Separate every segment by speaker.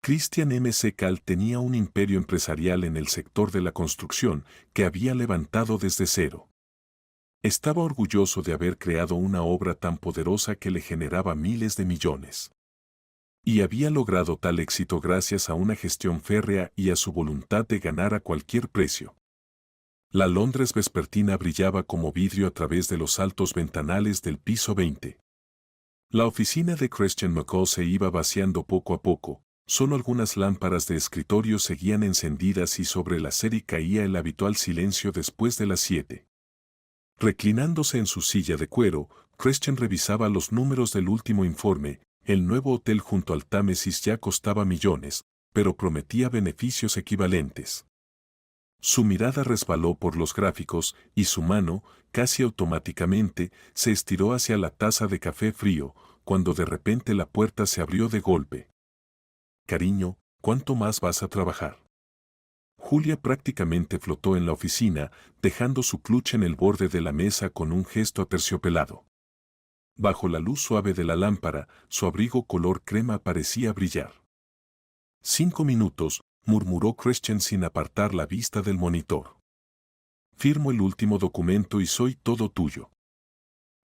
Speaker 1: Christian M. C. Cal tenía un imperio empresarial en el sector de la construcción que había levantado desde cero. Estaba orgulloso de haber creado una obra tan poderosa que le generaba miles de millones. Y había logrado tal éxito gracias a una gestión férrea y a su voluntad de ganar a cualquier precio. La Londres vespertina brillaba como vidrio a través de los altos ventanales del piso 20. La oficina de Christian McCall se iba vaciando poco a poco, solo algunas lámparas de escritorio seguían encendidas y sobre la serie caía el habitual silencio después de las 7. Reclinándose en su silla de cuero, Christian revisaba los números del último informe. El nuevo hotel junto al Támesis ya costaba millones, pero prometía beneficios equivalentes. Su mirada resbaló por los gráficos y su mano, casi automáticamente, se estiró hacia la taza de café frío, cuando de repente la puerta se abrió de golpe. Cariño, ¿cuánto más vas a trabajar? Julia prácticamente flotó en la oficina, dejando su clutch en el borde de la mesa con un gesto aterciopelado. Bajo la luz suave de la lámpara, su abrigo color crema parecía brillar. 5 minutos, murmuró Christian sin apartar la vista del monitor. Firmo el último documento y soy todo tuyo.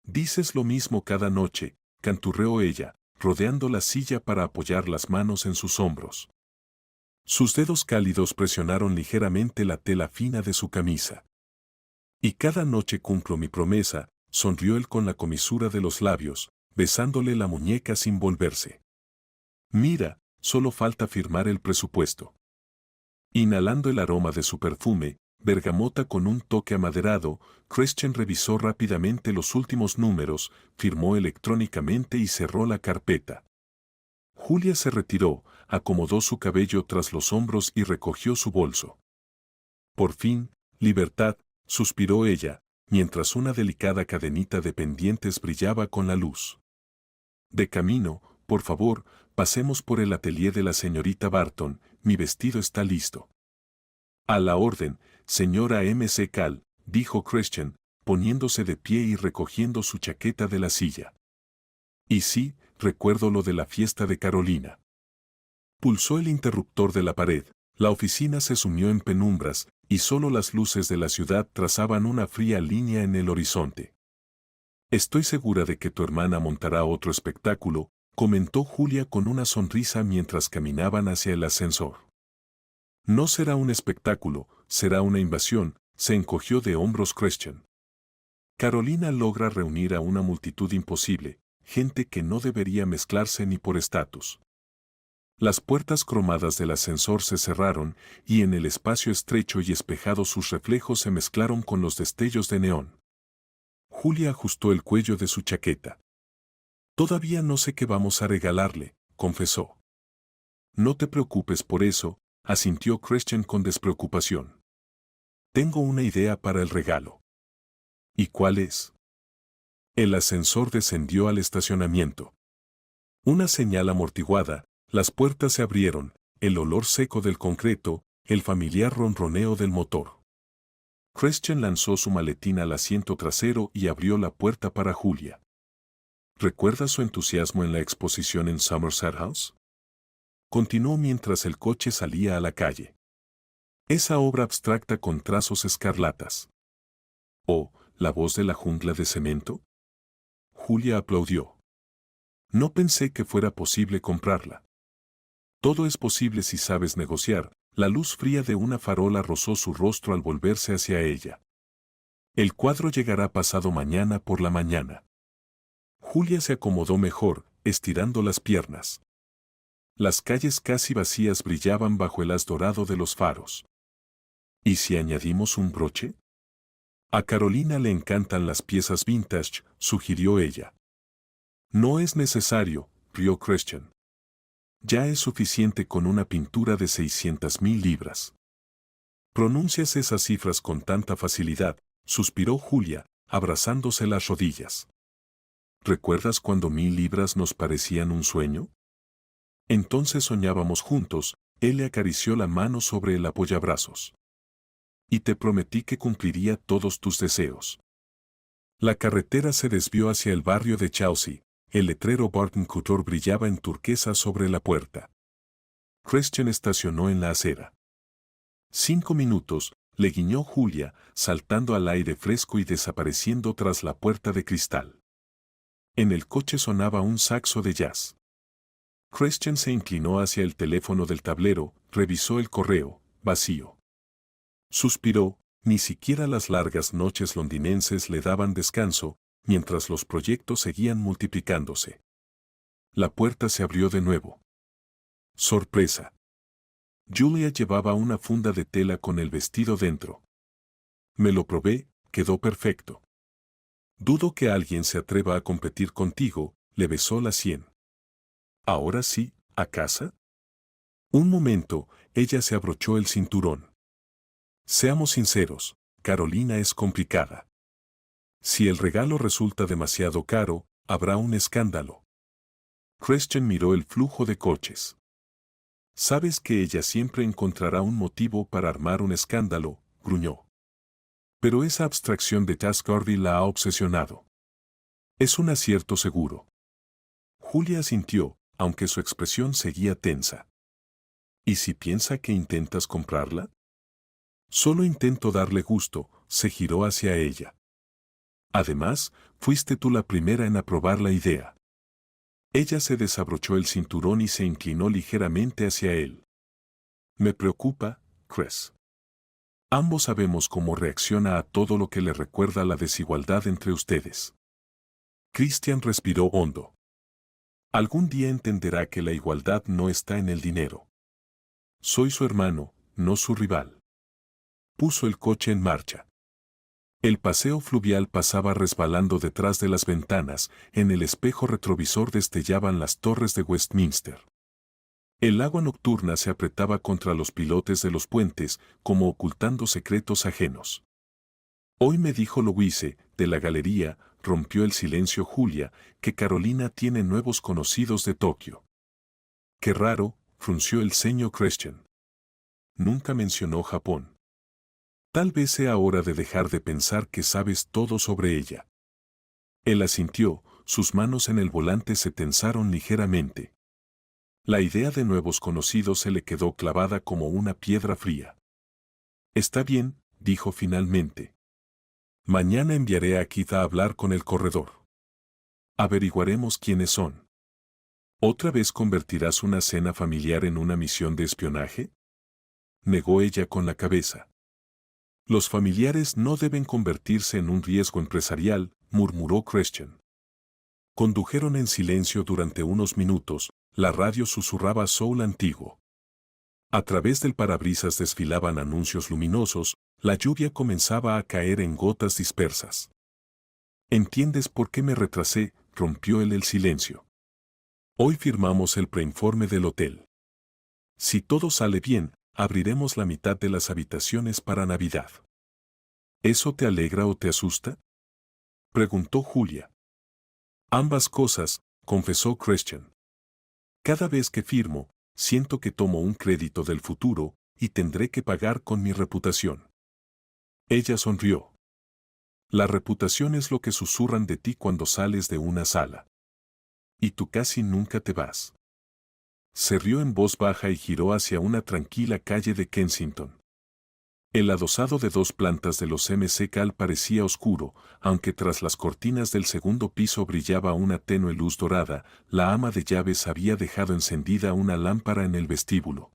Speaker 1: Dices lo mismo cada noche, canturreó ella, rodeando la silla para apoyar las manos en sus hombros. Sus dedos cálidos presionaron ligeramente la tela fina de su camisa. Y cada noche cumplo mi promesa, sonrió él con la comisura de los labios, besándole la muñeca sin volverse. Mira, solo falta firmar el presupuesto. Inhalando el aroma de su perfume, bergamota con un toque amaderado, Christian revisó rápidamente los últimos números, firmó electrónicamente y cerró la carpeta. Julia se retiró, acomodó su cabello tras los hombros y recogió su bolso. Por fin, libertad, suspiró ella, mientras una delicada cadenita de pendientes brillaba con la luz. De camino, por favor, pasemos por el atelier de la señorita Barton, mi vestido está listo. A la orden, señora M. C. Cal, dijo Christian, poniéndose de pie y recogiendo su chaqueta de la silla. Y sí, recuerdo lo de la fiesta de Carolina. Pulsó el interruptor de la pared, la oficina se sumió en penumbras, y solo las luces de la ciudad trazaban una fría línea en el horizonte. Estoy segura de que tu hermana montará otro espectáculo, comentó Julia con una sonrisa mientras caminaban hacia el ascensor. No será un espectáculo, será una invasión, se encogió de hombros Christian. Carolina logra reunir a una multitud imposible, gente que no debería mezclarse ni por estatus. Las puertas cromadas del ascensor se cerraron y en el espacio estrecho y espejado sus reflejos se mezclaron con los destellos de neón. Julia ajustó el cuello de su chaqueta. Todavía no sé qué vamos a regalarle, confesó. No te preocupes por eso, asintió Christian con despreocupación. Tengo una idea para el regalo. ¿Y cuál es? El ascensor descendió al estacionamiento. Una señal amortiguada, las puertas se abrieron, el olor seco del concreto, el familiar ronroneo del motor. Christian lanzó su maletín al asiento trasero y abrió la puerta para Julia. ¿Recuerda su entusiasmo en la exposición en Somerset House? Continuó mientras el coche salía a la calle. Esa obra abstracta con trazos escarlatas. ¿O la voz de la jungla de cemento? Julia aplaudió. No pensé que fuera posible comprarla. Todo es posible si sabes negociar. La luz fría de una farola rozó su rostro al volverse hacia ella. El cuadro llegará pasado mañana por la mañana. Julia se acomodó mejor, estirando las piernas. Las calles casi vacías brillaban bajo el haz dorado de los faros. ¿Y si añadimos un broche? A Carolina le encantan las piezas vintage, sugirió ella. No es necesario, rió Christian. Ya es suficiente con una pintura de 600.000 libras. Pronuncias esas cifras con tanta facilidad, suspiró Julia, abrazándose las rodillas. ¿Recuerdas cuando 1.000 libras nos parecían un sueño? Entonces soñábamos juntos, él le acarició la mano sobre el apoyabrazos. Y te prometí que cumpliría todos tus deseos. La carretera se desvió hacia el barrio de Chelsea, el letrero Barton Couture brillaba en turquesa sobre la puerta. Christian estacionó en la acera. 5 minutos, le guiñó Julia, saltando al aire fresco y desapareciendo tras la puerta de cristal. En el coche sonaba un saxo de jazz. Christian se inclinó hacia el teléfono del tablero, revisó el correo, vacío. Suspiró, ni siquiera las largas noches londinenses le daban descanso, mientras los proyectos seguían multiplicándose. La puerta se abrió de nuevo. Sorpresa. Julia llevaba una funda de tela con el vestido dentro. Me lo probé, quedó perfecto. Dudo que alguien se atreva a competir contigo, le besó la sien. Ahora sí, ¿a casa? Un momento, ella se abrochó el cinturón. Seamos sinceros, Carolina es complicada. Si el regalo resulta demasiado caro, habrá un escándalo. Christian miró el flujo de coches. Sabes que ella siempre encontrará un motivo para armar un escándalo, gruñó. Pero esa abstracción de Tascardy la ha obsesionado. Es un acierto seguro. Julia asintió, aunque su expresión seguía tensa. ¿Y si piensa que intentas comprarla? Solo intento darle gusto, se giró hacia ella. Además, fuiste tú la primera en aprobar la idea. Ella se desabrochó el cinturón y se inclinó ligeramente hacia él. Me preocupa, Chris. Ambos sabemos cómo reacciona a todo lo que le recuerda la desigualdad entre ustedes. Christian respiró hondo. Algún día entenderá que la igualdad no está en el dinero. Soy su hermano, no su rival. Puso el coche en marcha. El paseo fluvial pasaba resbalando detrás de las ventanas, en el espejo retrovisor destellaban las torres de Westminster. El agua nocturna se apretaba contra los pilotes de los puentes, como ocultando secretos ajenos. Hoy me dijo Louise, de la galería, rompió el silencio Julia, que Carolina tiene nuevos conocidos de Tokio. Qué raro, frunció el ceño Christian. Nunca mencionó Japón. Tal vez sea hora de dejar de pensar que sabes todo sobre ella. Él asintió, sus manos en el volante se tensaron ligeramente. La idea de nuevos conocidos se le quedó clavada como una piedra fría. Está bien, dijo finalmente. Mañana enviaré a Keith a hablar con el corredor. Averiguaremos quiénes son. ¿Otra vez convertirás una cena familiar en una misión de espionaje? Negó ella con la cabeza. Los familiares no deben convertirse en un riesgo empresarial, murmuró Christian. Condujeron en silencio durante unos minutos, la radio susurraba soul antiguo. A través del parabrisas desfilaban anuncios luminosos, la lluvia comenzaba a caer en gotas dispersas. ¿Entiendes por qué me retrasé?, rompió él el silencio. Hoy firmamos el preinforme del hotel. Si todo sale bien, abriremos la mitad de las habitaciones para Navidad. ¿Eso te alegra o te asusta?, preguntó Julia. Ambas cosas, confesó Christian. Cada vez que firmo, siento que tomo un crédito del futuro, y tendré que pagar con mi reputación. Ella sonrió. La reputación es lo que susurran de ti cuando sales de una sala. Y tú casi nunca te vas. Se rió en voz baja y giró hacia una tranquila calle de Kensington. El adosado de 2 plantas de los MC Cal parecía oscuro, aunque tras las cortinas del segundo piso brillaba una tenue luz dorada, la ama de llaves había dejado encendida una lámpara en el vestíbulo.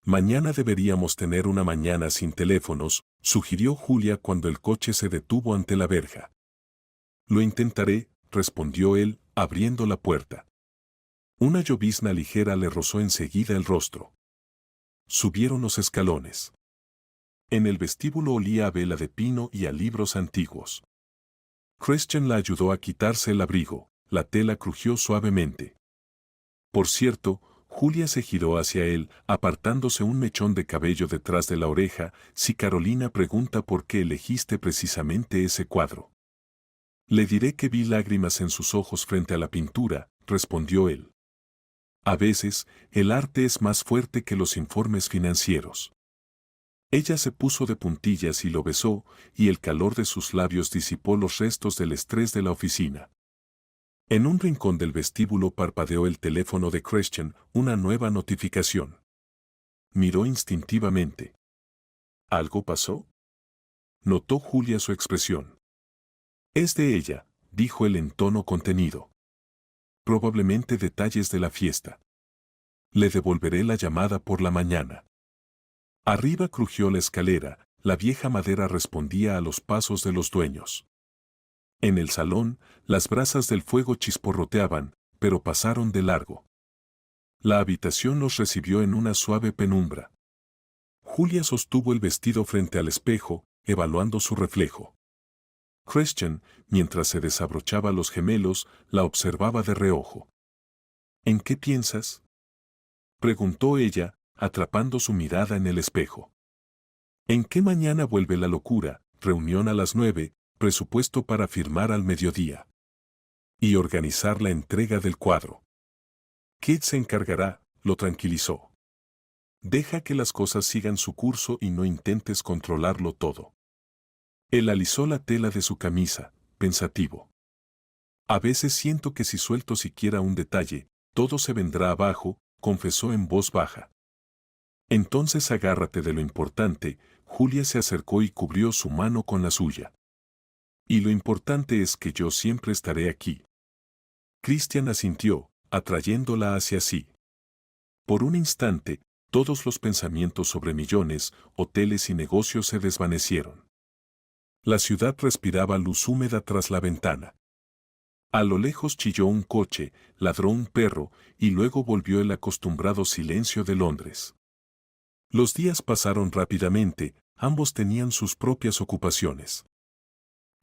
Speaker 1: Mañana deberíamos tener una mañana sin teléfonos, sugirió Julia cuando el coche se detuvo ante la verja. Lo intentaré, respondió él, abriendo la puerta. Una llovizna ligera le rozó enseguida el rostro. Subieron los escalones. En el vestíbulo olía a vela de pino y a libros antiguos. Christian la ayudó a quitarse el abrigo, la tela crujió suavemente. Por cierto, Julia se giró hacia él, apartándose un mechón de cabello detrás de la oreja, si Carolina pregunta por qué elegiste precisamente ese cuadro. Le diré que vi lágrimas en sus ojos frente a la pintura, respondió él. A veces, el arte es más fuerte que los informes financieros. Ella se puso de puntillas y lo besó, y el calor de sus labios disipó los restos del estrés de la oficina. En un rincón del vestíbulo parpadeó el teléfono de Christian, una nueva notificación. Miró instintivamente. ¿Algo pasó? Notó Julia su expresión. Es de ella, dijo él en tono contenido. Probablemente detalles de la fiesta. Le devolveré la llamada por la mañana. Arriba crujió la escalera, la vieja madera respondía a los pasos de los dueños. En el salón, las brasas del fuego chisporroteaban, pero pasaron de largo. La habitación los recibió en una suave penumbra. Julia sostuvo el vestido frente al espejo, evaluando su reflejo. Christian, mientras se desabrochaba los gemelos, la observaba de reojo. ¿En qué piensas?, preguntó ella, atrapando su mirada en el espejo. ¿En qué mañana vuelve la locura? Reunión a las 9, presupuesto para firmar al mediodía. Y organizar la entrega del cuadro. Kate se encargará, lo tranquilizó. Deja que las cosas sigan su curso y no intentes controlarlo todo. Él alisó la tela de su camisa, pensativo. A veces siento que si suelto siquiera un detalle, todo se vendrá abajo, confesó en voz baja. Entonces agárrate de lo importante. Julia se acercó y cubrió su mano con la suya. Y lo importante es que yo siempre estaré aquí. Christian asintió, atrayéndola hacia sí. Por un instante, todos los pensamientos sobre millones, hoteles y negocios se desvanecieron. La ciudad respiraba luz húmeda tras la ventana. A lo lejos chilló un coche, ladró un perro, y luego volvió el acostumbrado silencio de Londres. Los días pasaron rápidamente, ambos tenían sus propias ocupaciones.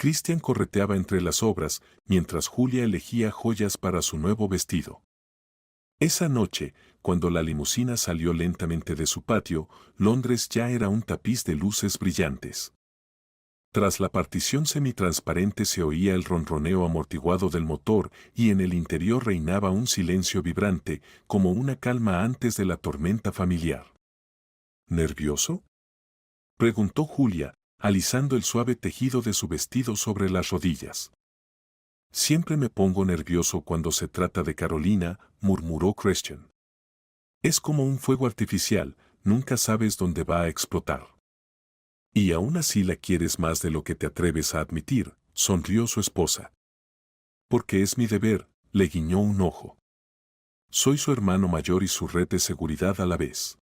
Speaker 1: Christian correteaba entre las obras, mientras Julia elegía joyas para su nuevo vestido. Esa noche, cuando la limusina salió lentamente de su patio, Londres ya era un tapiz de luces brillantes. Tras la partición semitransparente se oía el ronroneo amortiguado del motor y en el interior reinaba un silencio vibrante, como una calma antes de la tormenta familiar. ¿Nervioso?, preguntó Julia, alisando el suave tejido de su vestido sobre las rodillas. Siempre me pongo nervioso cuando se trata de Carolina, murmuró Christian. Es como un fuego artificial, nunca sabes dónde va a explotar. Y aún así la quieres más de lo que te atreves a admitir, sonrió su esposa. Porque es mi deber, le guiñó un ojo. Soy su hermano mayor y su red de seguridad a la vez.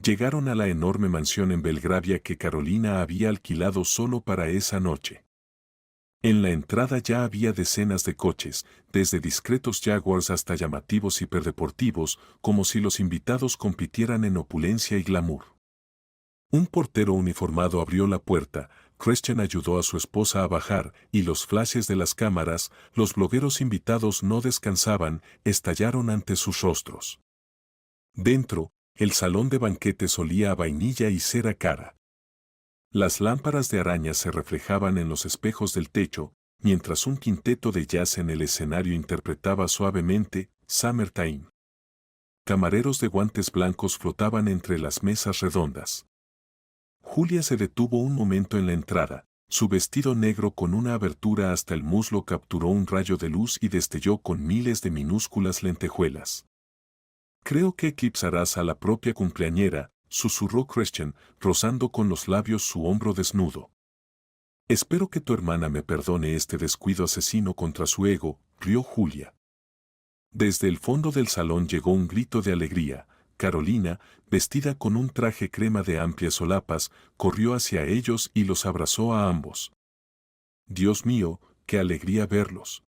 Speaker 1: Llegaron a la enorme mansión en Belgravia que Carolina había alquilado solo para esa noche. En la entrada ya había decenas de coches, desde discretos Jaguars hasta llamativos hiperdeportivos, como si los invitados compitieran en opulencia y glamour. Un portero uniformado abrió la puerta, Christian ayudó a su esposa a bajar, y los flashes de las cámaras, los blogueros invitados no descansaban, estallaron ante sus rostros. Dentro, el salón de banquetes olía a vainilla y cera cara. Las lámparas de araña se reflejaban en los espejos del techo, mientras un quinteto de jazz en el escenario interpretaba suavemente Summertime. Camareros de guantes blancos flotaban entre las mesas redondas. Julia se detuvo un momento en la entrada, su vestido negro con una abertura hasta el muslo capturó un rayo de luz y destelló con miles de minúsculas lentejuelas. Creo que eclipsarás a la propia cumpleañera, susurró Christian, rozando con los labios su hombro desnudo. Espero que tu hermana me perdone este descuido asesino contra su ego, rió Julia. Desde el fondo del salón llegó un grito de alegría. Carolina, vestida con un traje crema de amplias solapas, corrió hacia ellos y los abrazó a ambos. Dios mío, qué alegría verlos.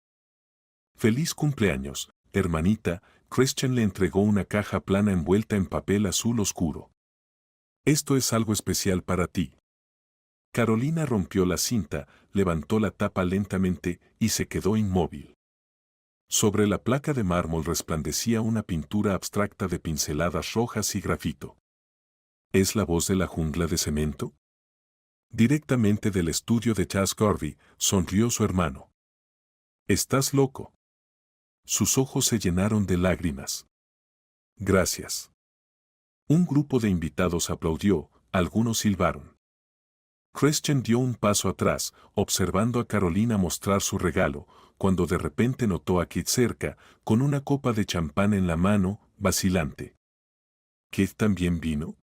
Speaker 1: Feliz cumpleaños, hermanita. Christian le entregó una caja plana envuelta en papel azul oscuro. Esto es algo especial para ti. Carolina rompió la cinta, levantó la tapa lentamente y se quedó inmóvil. Sobre la placa de mármol resplandecía una pintura abstracta de pinceladas rojas y grafito. ¿Es la voz de la jungla de cemento? Directamente del estudio de Chas Garvey, sonrió su hermano. ¿Estás loco? Sus ojos se llenaron de lágrimas. Gracias. Un grupo de invitados aplaudió, algunos silbaron. Christian dio un paso atrás, observando a Carolina mostrar su regalo, cuando de repente notó a Keith cerca, con una copa de champán en la mano, vacilante. ¿Keith también vino?,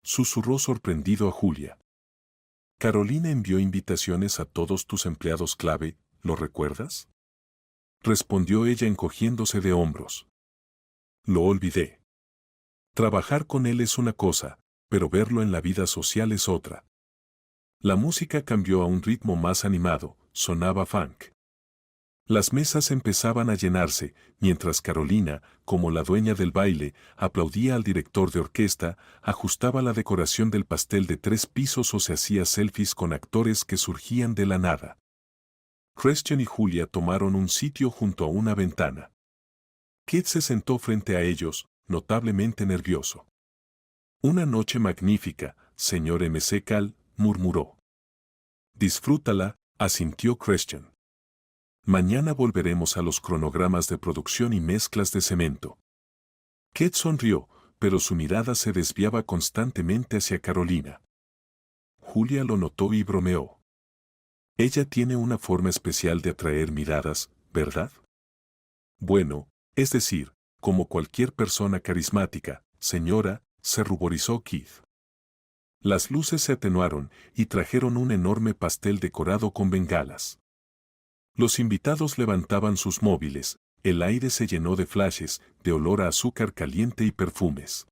Speaker 1: susurró sorprendido a Julia. Carolina envió invitaciones a todos tus empleados clave, ¿lo recuerdas?, respondió ella encogiéndose de hombros. Lo olvidé. Trabajar con él es una cosa, pero verlo en la vida social es otra. La música cambió a un ritmo más animado, sonaba funk. Las mesas empezaban a llenarse, mientras Carolina, como la dueña del baile, aplaudía al director de orquesta, ajustaba la decoración del pastel de 3 pisos o se hacía selfies con actores que surgían de la nada. Christian y Julia tomaron un sitio junto a una ventana. Keith se sentó frente a ellos, notablemente nervioso. Una noche magnífica, señor M.C. murmuró. Disfrútala, asintió Christian. Mañana volveremos a los cronogramas de producción y mezclas de cemento. Keith sonrió, pero su mirada se desviaba constantemente hacia Carolina. Julia lo notó y bromeó. Ella tiene una forma especial de atraer miradas, ¿verdad? Bueno, es decir, como cualquier persona carismática, señora, se ruborizó Keith. Las luces se atenuaron y trajeron un enorme pastel decorado con bengalas. Los invitados levantaban sus móviles, el aire se llenó de flashes, de olor a azúcar caliente y perfumes.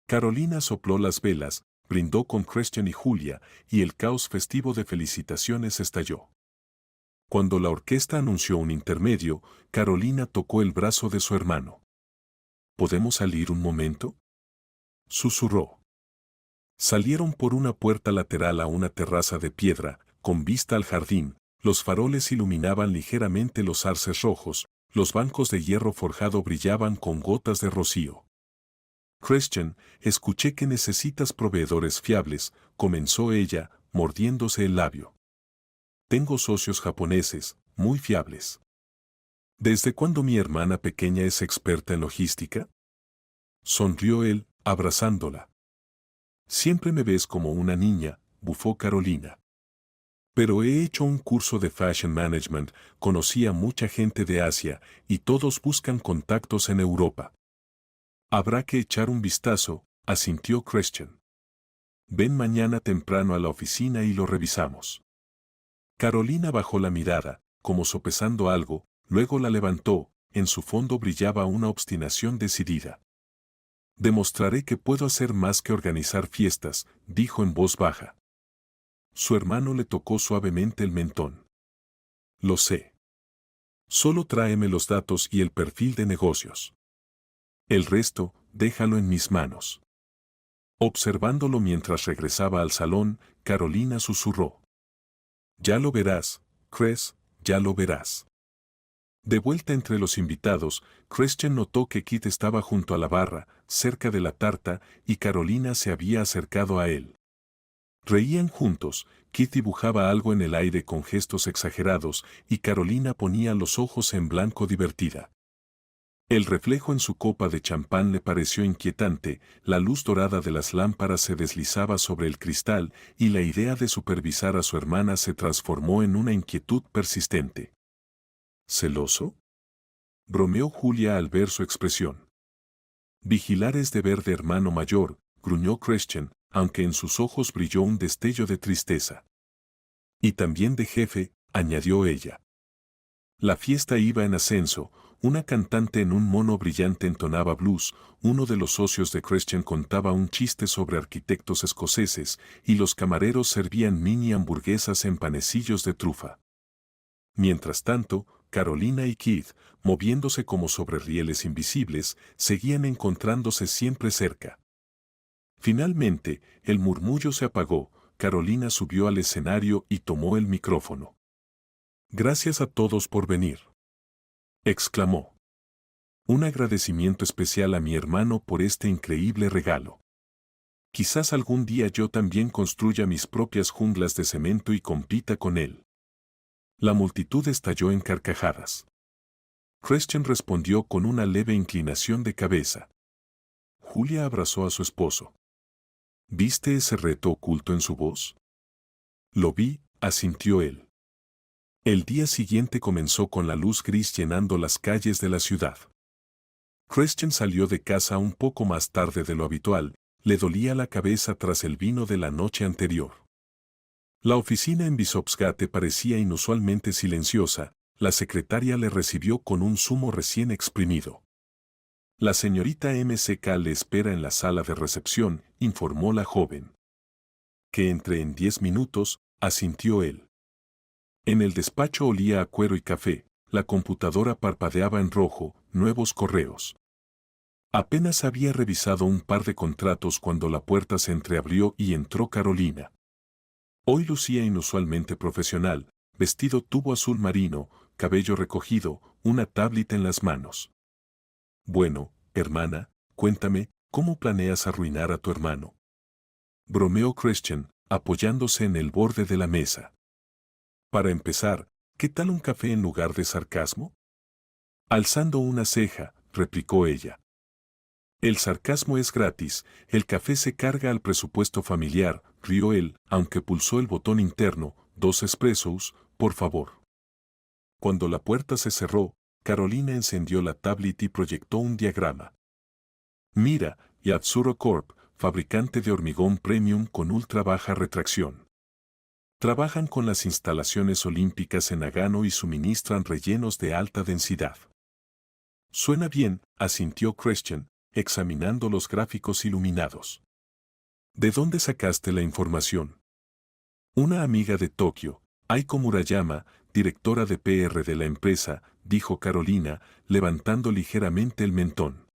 Speaker 1: Carolina sopló las velas, brindó con Christian y Julia, y el caos festivo de felicitaciones estalló. Cuando la orquesta anunció un intermedio, Carolina tocó el brazo de su hermano. ¿Podemos salir un momento?, susurró. Salieron por una puerta lateral a una terraza de piedra, con vista al jardín. Los faroles iluminaban ligeramente los arces rojos, los bancos de hierro forjado brillaban con gotas de rocío. Christian, escuché que necesitas proveedores fiables, comenzó ella, mordiéndose el labio. Tengo socios japoneses, muy fiables. ¿Desde cuándo mi hermana pequeña es experta en logística?, sonrió él, abrazándola. Siempre me ves como una niña, bufó Carolina. Pero he hecho un curso de Fashion Management, conocí a mucha gente de Asia, y todos buscan contactos en Europa. Habrá que echar un vistazo, asintió Christian. Ven mañana temprano a la oficina y lo revisamos. Carolina bajó la mirada, como sopesando algo, luego la levantó, en su fondo brillaba una obstinación decidida. Demostraré que puedo hacer más que organizar fiestas, dijo en voz baja. Su hermano le tocó suavemente el mentón. Lo sé. Solo tráeme los datos y el perfil de negocios. El resto, déjalo en mis manos. Observándolo mientras regresaba al salón, Carolina susurró. Ya lo verás, Chris, ya lo verás. De vuelta entre los invitados, Christian notó que Keith estaba junto a la barra, cerca de la tarta, y Carolina se había acercado a él. Reían juntos, Keith dibujaba algo en el aire con gestos exagerados, y Carolina ponía los ojos en blanco divertida. El reflejo en su copa de champán le pareció inquietante, la luz dorada de las lámparas se deslizaba sobre el cristal, y la idea de supervisar a su hermana se transformó en una inquietud persistente. ¿Celoso?, bromeó Julia al ver su expresión. Vigilar es deber de hermano mayor, gruñó Christian, aunque en sus ojos brilló un destello de tristeza. Y también de jefe, añadió ella. La fiesta iba en ascenso, una cantante en un mono brillante entonaba blues, uno de los socios de Christian contaba un chiste sobre arquitectos escoceses, y los camareros servían mini hamburguesas en panecillos de trufa. Mientras tanto, Carolina y Keith, moviéndose como sobre rieles invisibles, seguían encontrándose siempre cerca. Finalmente, el murmullo se apagó, Carolina subió al escenario y tomó el micrófono. Gracias a todos por venir, exclamó. Un agradecimiento especial a mi hermano por este increíble regalo. Quizás algún día yo también construya mis propias junglas de cemento y compita con él. La multitud estalló en carcajadas. Christian respondió con una leve inclinación de cabeza. Julia abrazó a su esposo. ¿Viste ese reto oculto en su voz? Lo vi, asintió él. El día siguiente comenzó con la luz gris llenando las calles de la ciudad. Christian salió de casa un poco más tarde de lo habitual, le dolía la cabeza tras el vino de la noche anterior. La oficina en Bishopsgate parecía inusualmente silenciosa, la secretaria le recibió con un zumo recién exprimido. La señorita MCK le espera en la sala de recepción, informó la joven. Que entre en 10 minutos, asintió él. En el despacho olía a cuero y café, la computadora parpadeaba en rojo, nuevos correos. Apenas había revisado un par de contratos cuando la puerta se entreabrió y entró Carolina. Hoy lucía inusualmente profesional, vestido tubo azul marino, cabello recogido, una tablet en las manos. Bueno, hermana, cuéntame, ¿cómo planeas arruinar a tu hermano? Bromeó Christian, apoyándose en el borde de la mesa. Para empezar, ¿qué tal un café en lugar de sarcasmo? Alzando una ceja, replicó ella. El sarcasmo es gratis, el café se carga al presupuesto familiar, rió él, aunque pulsó el botón interno, 2 espressos, por favor. Cuando la puerta se cerró, Carolina encendió la tablet y proyectó un diagrama. Mira, Yatsuro Corp, fabricante de hormigón premium con ultra baja retracción. Trabajan con las instalaciones olímpicas en Nagano y suministran rellenos de alta densidad. Suena bien, asintió Christian, examinando los gráficos iluminados. ¿De dónde sacaste la información? Una amiga de Tokio, Aiko Murayama, directora de PR de la empresa, dijo Carolina, levantando ligeramente el mentón.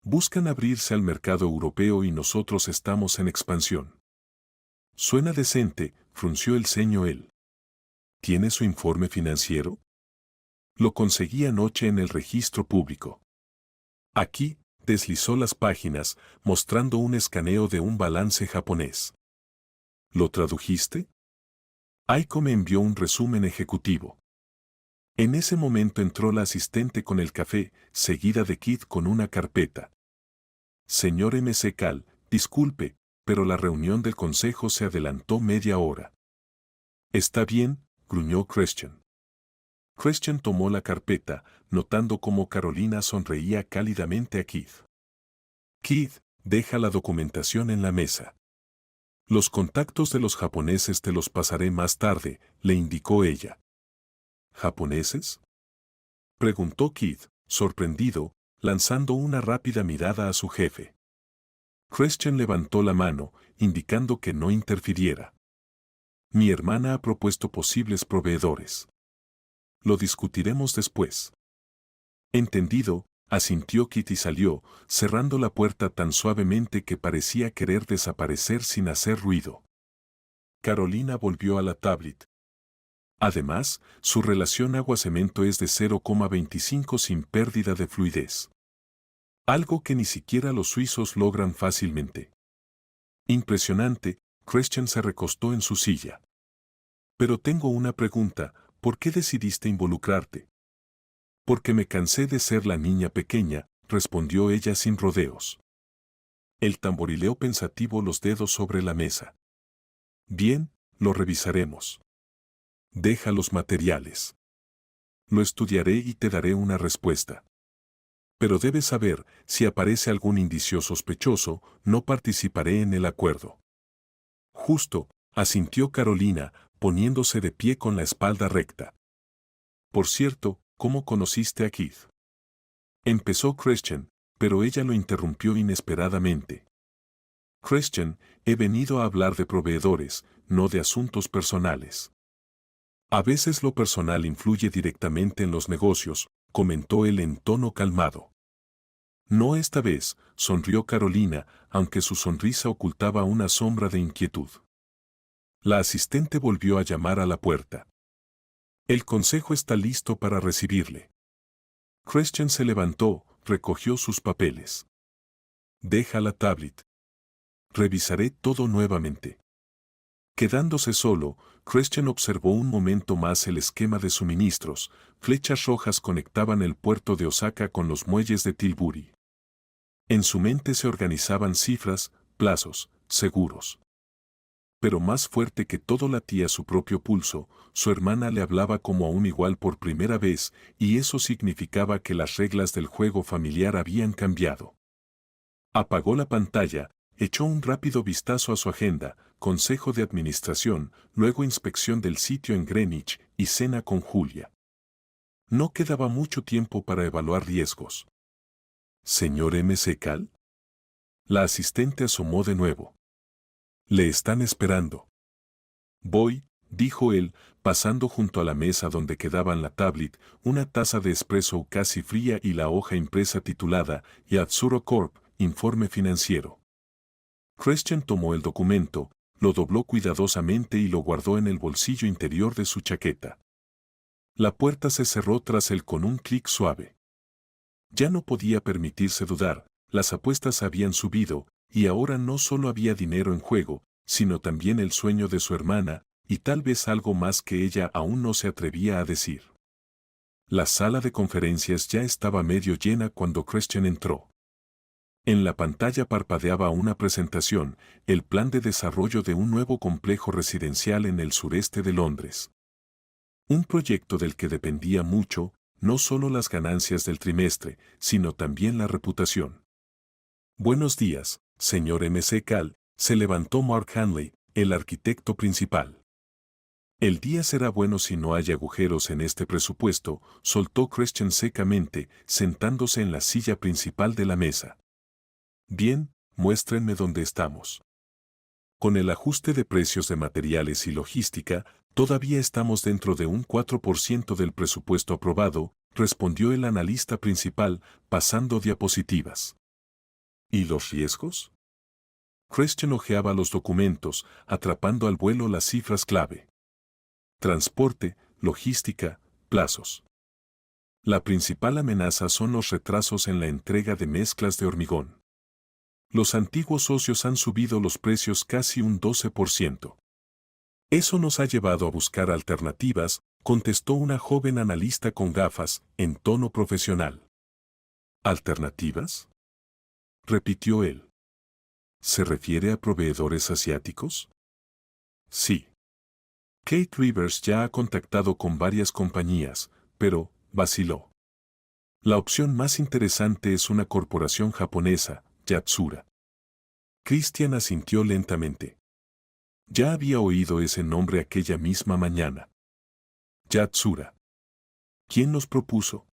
Speaker 1: Buscan abrirse al mercado europeo y nosotros estamos en expansión. Suena decente, frunció el ceño él. ¿Tiene su informe financiero? Lo conseguí anoche en el registro público. Aquí, deslizó las páginas, mostrando un escaneo de un balance japonés. ¿Lo tradujiste? Aiko me envió un resumen ejecutivo. En ese momento entró la asistente con el café, seguida de Kid con una carpeta. Señor MCK, disculpe, pero la reunión del consejo se adelantó media hora. Está bien, gruñó Christian. Christian tomó la carpeta, notando cómo Carolina sonreía cálidamente a Kid. Kid, deja la documentación en la mesa. Los contactos de los japoneses te los pasaré más tarde, le indicó ella. ¿Japoneses? Preguntó Kid, sorprendido, lanzando una rápida mirada a su jefe. Christian levantó la mano, indicando que no interfiriera. Mi hermana ha propuesto posibles proveedores. Lo discutiremos después. Entendido, asintió Kid y salió, cerrando la puerta tan suavemente que parecía querer desaparecer sin hacer ruido. Carolina volvió a la tablet. Además, su relación agua-cemento es de 0,25 sin pérdida de fluidez. Algo que ni siquiera los suizos logran fácilmente. Impresionante, Christian se recostó en su silla. Pero tengo una pregunta, ¿por qué decidiste involucrarte? Porque me cansé de ser la niña pequeña, respondió ella sin rodeos. Él tamborileó pensativo los dedos sobre la mesa. Bien, lo revisaremos. Deja los materiales. Lo estudiaré y te daré una respuesta. Pero debes saber, si aparece algún indicio sospechoso, no participaré en el acuerdo. Justo, asintió Carolina, poniéndose de pie con la espalda recta. Por cierto, ¿cómo conociste a Kid? Empezó Christian, pero ella lo interrumpió inesperadamente. Christian, he venido a hablar de proveedores, no de asuntos personales. A veces lo personal influye directamente en los negocios, comentó él en tono calmado. No esta vez, sonrió Carolina, aunque su sonrisa ocultaba una sombra de inquietud. La asistente volvió a llamar a la puerta. El consejo está listo para recibirle. Christian se levantó, recogió sus papeles. Deja la tablet. Revisaré todo nuevamente. Quedándose solo, Christian observó un momento más el esquema de suministros. Flechas rojas conectaban el puerto de Osaka con los muelles de Tilbury. En su mente se organizaban cifras, plazos, seguros. pero más fuerte que todo latía su propio pulso. Su hermana le hablaba como a un igual por primera vez, y eso significaba que las reglas del juego familiar habían cambiado. Apagó la pantalla, echó un rápido vistazo a su agenda, consejo de administración, luego inspección del sitio en Greenwich y cena con Julia. No quedaba mucho tiempo para evaluar riesgos. ¿Señor M. Cal? La asistente asomó de nuevo. Le están esperando. Voy, dijo él, pasando junto a la mesa donde quedaban la tablet, una taza de espresso casi fría y la hoja impresa titulada Yatsura Corp. Informe financiero. Christian tomó el documento, lo dobló cuidadosamente y lo guardó en el bolsillo interior de su chaqueta. La puerta se cerró tras él con un clic suave. Ya no podía permitirse dudar, las apuestas habían subido, y ahora no solo había dinero en juego, sino también el sueño de su hermana, y tal vez algo más que ella aún no se atrevía a decir. La sala de conferencias ya estaba medio llena cuando Christian entró. En la pantalla parpadeaba una presentación, el plan de desarrollo de un nuevo complejo residencial en el sureste de Londres. Un proyecto del que dependía mucho, no solo las ganancias del trimestre, sino también la reputación. Buenos días, señor M. Cal, se levantó Mark Hanley, el arquitecto principal. El día será bueno si no hay agujeros en este presupuesto, soltó Christian secamente, sentándose en la silla principal de la mesa. Bien, muéstrenme dónde estamos. Con el ajuste de precios de materiales y logística, todavía estamos dentro de un 4% del presupuesto aprobado, respondió el analista principal, pasando diapositivas. ¿Y los riesgos? Christian hojeaba los documentos, atrapando al vuelo las cifras clave. Transporte, logística, plazos. La principal amenaza son los retrasos en la entrega de mezclas de hormigón. Los antiguos socios han subido los precios casi un 12%. Eso nos ha llevado a buscar alternativas, contestó una joven analista con gafas, en tono profesional. ¿Alternativas?, repitió él. ¿Se refiere a proveedores asiáticos? Sí. Kate Rivers ya ha contactado con varias compañías, pero vaciló. La opción más interesante es una corporación japonesa, Yatsura. Christian asintió lentamente. Ya había oído ese nombre aquella misma mañana. Yatsura. ¿Quién nos propuso?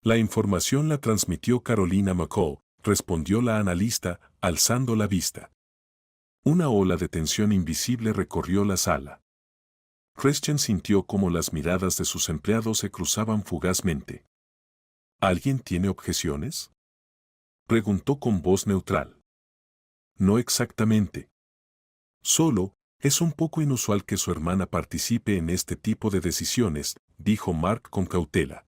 Speaker 1: La información la transmitió Carolina McCall, respondió la analista, alzando la vista. Una ola de tensión invisible recorrió la sala. Christian sintió como las miradas de sus empleados se cruzaban fugazmente. ¿Alguien tiene objeciones?, preguntó con voz neutral. No exactamente. Solo, es un poco inusual que su hermana participe en este tipo de decisiones, dijo Mark con cautela.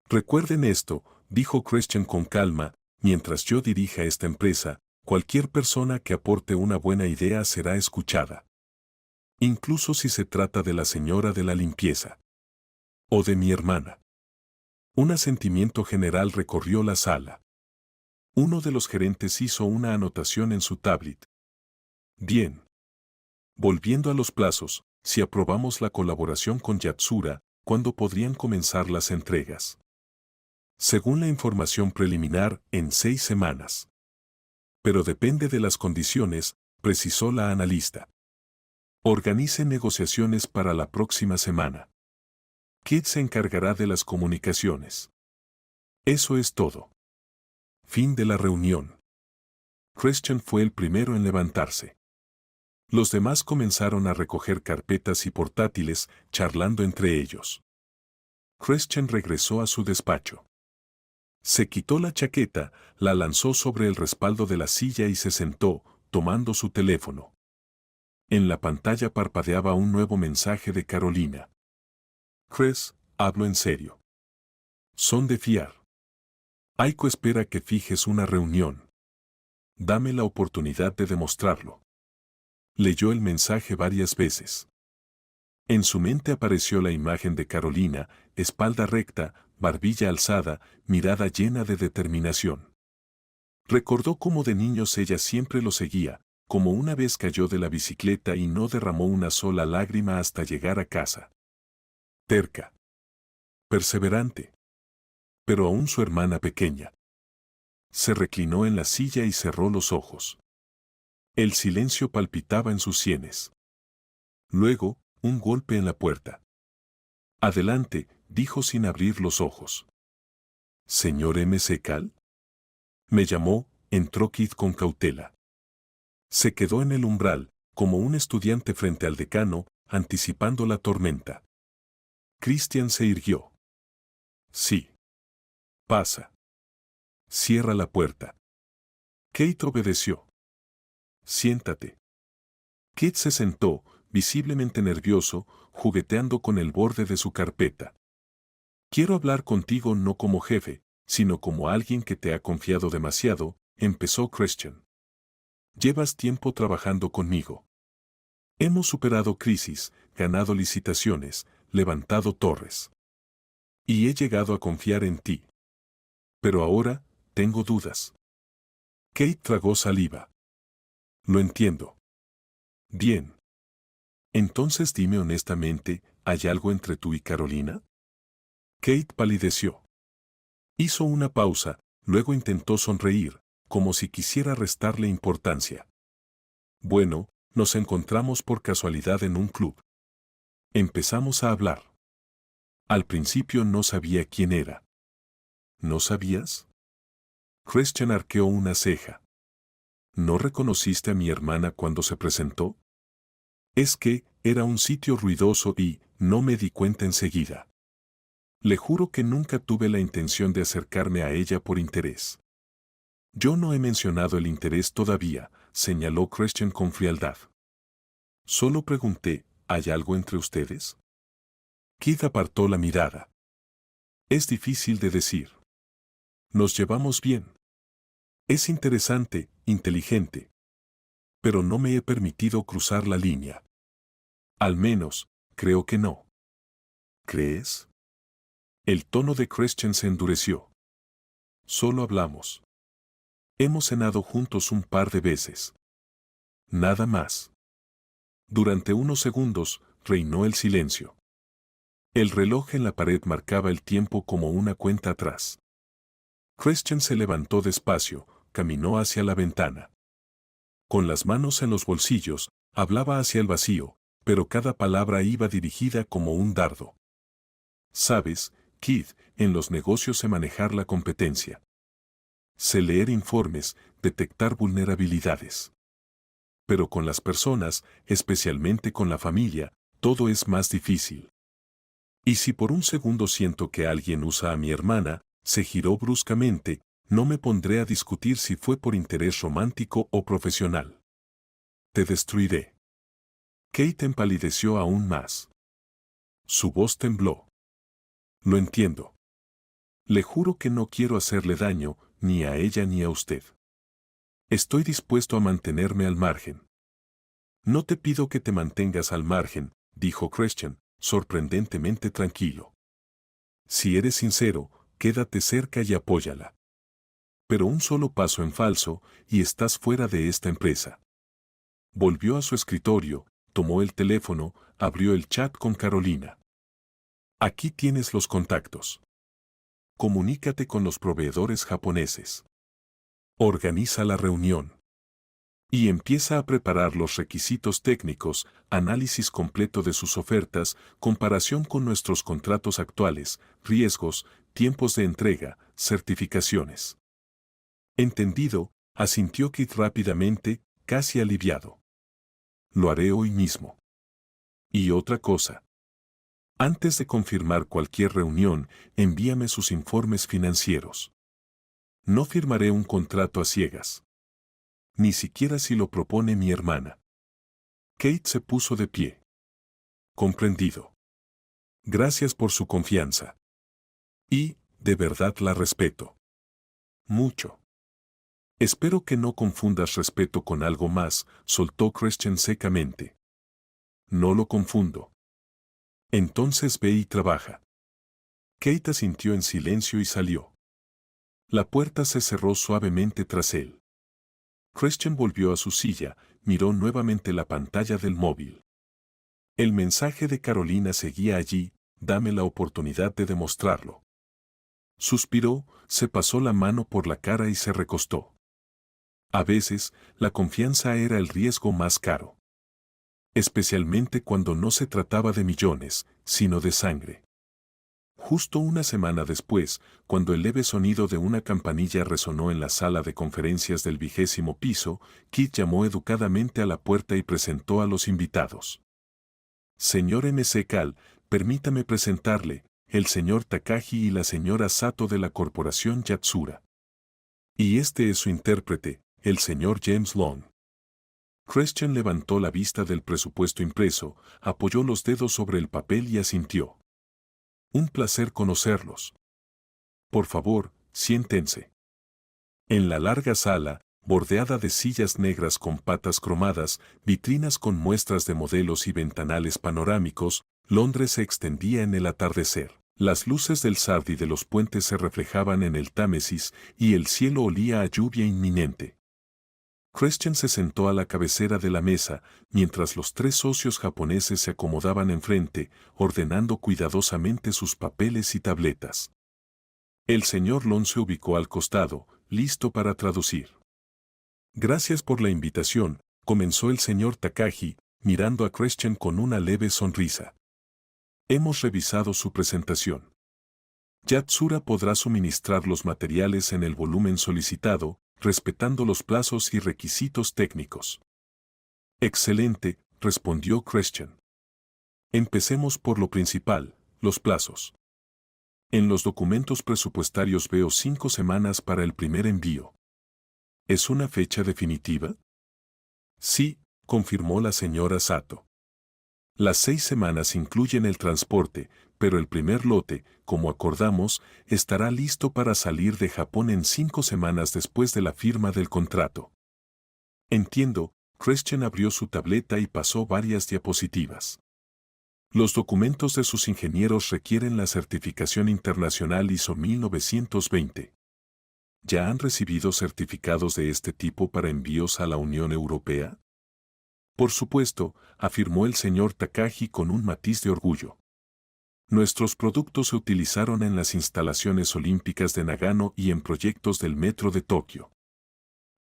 Speaker 1: Recuerden esto, dijo Christian con calma, mientras yo dirija esta empresa, cualquier persona que aporte una buena idea será escuchada. Incluso si se trata de la señora de la limpieza. O de mi hermana. Un asentimiento general recorrió la sala. Uno de los gerentes hizo una anotación en su tablet. Bien. Volviendo a los plazos, si aprobamos la colaboración con Yatsura, ¿cuándo podrían comenzar las entregas? Según la información preliminar, en 6 semanas. Pero depende de las condiciones, precisó la analista. Organice negociaciones para la próxima semana. Kit se encargará de las comunicaciones. Eso es todo. Fin de la reunión. Christian fue el primero en levantarse. Los demás comenzaron a recoger carpetas y portátiles, charlando entre ellos. Christian regresó a su despacho. Se quitó la chaqueta, la lanzó sobre el respaldo de la silla y se sentó, tomando su teléfono. En la pantalla parpadeaba un nuevo mensaje de Carolina. Chris, hablo en serio. Son de fiar. Aiko espera que fijes una reunión. Dame la oportunidad de demostrarlo. Leyó el mensaje varias veces. En su mente apareció la imagen de Carolina, espalda recta, barbilla alzada, mirada llena de determinación. Recordó cómo de niños ella siempre lo seguía, como una vez cayó de la bicicleta y no derramó una sola lágrima hasta llegar a casa. Terca. Perseverante. Pero aún su hermana pequeña. Se reclinó en la silla y cerró los ojos. El silencio palpitaba en sus sienes. Luego, un golpe en la puerta. Adelante, dijo sin abrir los ojos. ¿Señor M.C. Cal? Me llamó, entró Keith con cautela. Se quedó en el umbral, como un estudiante frente al decano, anticipando la tormenta. Christian se irguió. Sí. Pasa. Cierra la puerta. Kate obedeció. Siéntate. Kate se sentó, visiblemente nervioso, jugueteando con el borde de su carpeta. Quiero hablar contigo no como jefe, sino como alguien que te ha confiado demasiado, empezó Christian. Llevas tiempo trabajando conmigo. Hemos superado crisis, ganado licitaciones, levantado torres. Y he llegado a confiar en ti. Pero ahora, tengo dudas. Kate tragó saliva. Lo entiendo. Bien. Entonces dime honestamente, ¿hay algo entre tú y Carolina? Kate palideció. Hizo una pausa, luego intentó sonreír, como si quisiera restarle importancia. Bueno, nos encontramos por casualidad en un club. Empezamos a hablar. Al principio no sabía quién era. ¿No sabías? Christian arqueó una ceja. ¿No reconociste a mi hermana cuando se presentó? Es que, era un sitio ruidoso y, no me di cuenta enseguida. Le juro que nunca tuve la intención de acercarme a ella por interés. Yo no he mencionado el interés todavía, señaló Christian con frialdad. Solo pregunté, ¿hay algo entre ustedes? Keith apartó la mirada. Es difícil de decir. Nos llevamos bien. Es interesante, inteligente. Pero no me he permitido cruzar la línea. Al menos, creo que no. ¿Crees? El tono de Christian se endureció. Solo hablamos. Hemos cenado juntos un par de veces. Nada más. Durante unos segundos, reinó el silencio. El reloj en la pared marcaba el tiempo como una cuenta atrás. Christian se levantó despacio, caminó hacia la ventana. Con las manos en los bolsillos, hablaba hacia el vacío, pero cada palabra iba dirigida como un dardo. Sabes, Keith, en los negocios sé manejar la competencia. Sé leer informes, detectar vulnerabilidades. Pero con las personas, especialmente con la familia, todo es más difícil. Y si por un segundo siento que alguien usa a mi hermana, se giró bruscamente, no me pondré a discutir si fue por interés romántico o profesional. Te destruiré. Kate empalideció aún más. Su voz tembló. Lo entiendo. Le juro que no quiero hacerle daño, ni a ella ni a usted. Estoy dispuesto a mantenerme al margen. No te pido que te mantengas al margen, dijo Christian, sorprendentemente tranquilo. Si eres sincero, quédate cerca y apóyala. Pero un solo paso en falso, y estás fuera de esta empresa. Volvió a su escritorio, tomó el teléfono, abrió el chat con Carolina. Aquí tienes los contactos. Comunícate con los proveedores japoneses. Organiza la reunión. Y empieza a preparar los requisitos técnicos, análisis completo de sus ofertas, comparación con nuestros contratos actuales, riesgos, tiempos de entrega, certificaciones. Entendido, asintió Kit rápidamente, casi aliviado. Lo haré hoy mismo. Y otra cosa. Antes de confirmar cualquier reunión, envíame sus informes financieros. No firmaré un contrato a ciegas. Ni siquiera si lo propone mi hermana. Kate se puso de pie. Comprendido. Gracias por su confianza. Y, de verdad la respeto. Mucho. Espero que no confundas respeto con algo más, soltó Christian secamente. No lo confundo. Entonces ve y trabaja. Kate asintió en silencio y salió. La puerta se cerró suavemente tras él. Christian volvió a su silla, miró nuevamente la pantalla del móvil. El mensaje de Carolina seguía allí, dame la oportunidad de demostrarlo. Suspiró, se pasó la mano por la cara y se recostó. A veces, la confianza era el riesgo más caro. Especialmente cuando no se trataba de millones, sino de sangre. Justo una semana después, cuando el leve sonido de una campanilla resonó en la sala de conferencias del 20º piso, Kit llamó educadamente a la puerta y presentó a los invitados. Señor M.C. Cal, permítame presentarle, el señor Takagi y la señora Sato de la corporación Yatsura. Y este es su intérprete, el señor James Long. Christian levantó la vista del presupuesto impreso, apoyó los dedos sobre el papel y asintió. Un placer conocerlos. Por favor, siéntense. En la larga sala, bordeada de sillas negras con patas cromadas, vitrinas con muestras de modelos y ventanales panorámicos, Londres se extendía en el atardecer. Las luces del Sard y de los puentes se reflejaban en el Támesis y el cielo olía a lluvia inminente. Christian se sentó a la cabecera de la mesa, mientras los tres socios japoneses se acomodaban enfrente, ordenando cuidadosamente sus papeles y tabletas. El señor Lon se ubicó al costado, listo para traducir. Gracias por la invitación, comenzó el señor Takagi, mirando a Christian con una leve sonrisa. Hemos revisado su presentación. Yatsura podrá suministrar los materiales en el volumen solicitado, respetando los plazos y requisitos técnicos. Excelente, respondió Christian. Empecemos por lo principal, los plazos. En los documentos presupuestarios veo 5 semanas para el primer envío. ¿Es una fecha definitiva? Sí, confirmó la señora Sato. Las 6 semanas incluyen el transporte, pero el primer lote, como acordamos, estará listo para salir de Japón en 5 semanas después de la firma del contrato. Entiendo, Christian abrió su tableta y pasó varias diapositivas. Los documentos de sus ingenieros requieren la certificación internacional ISO 1920. ¿Ya han recibido certificados de este tipo para envíos a la Unión Europea? Por supuesto, afirmó el señor Takagi con un matiz de orgullo. Nuestros productos se utilizaron en las instalaciones olímpicas de Nagano y en proyectos del metro de Tokio.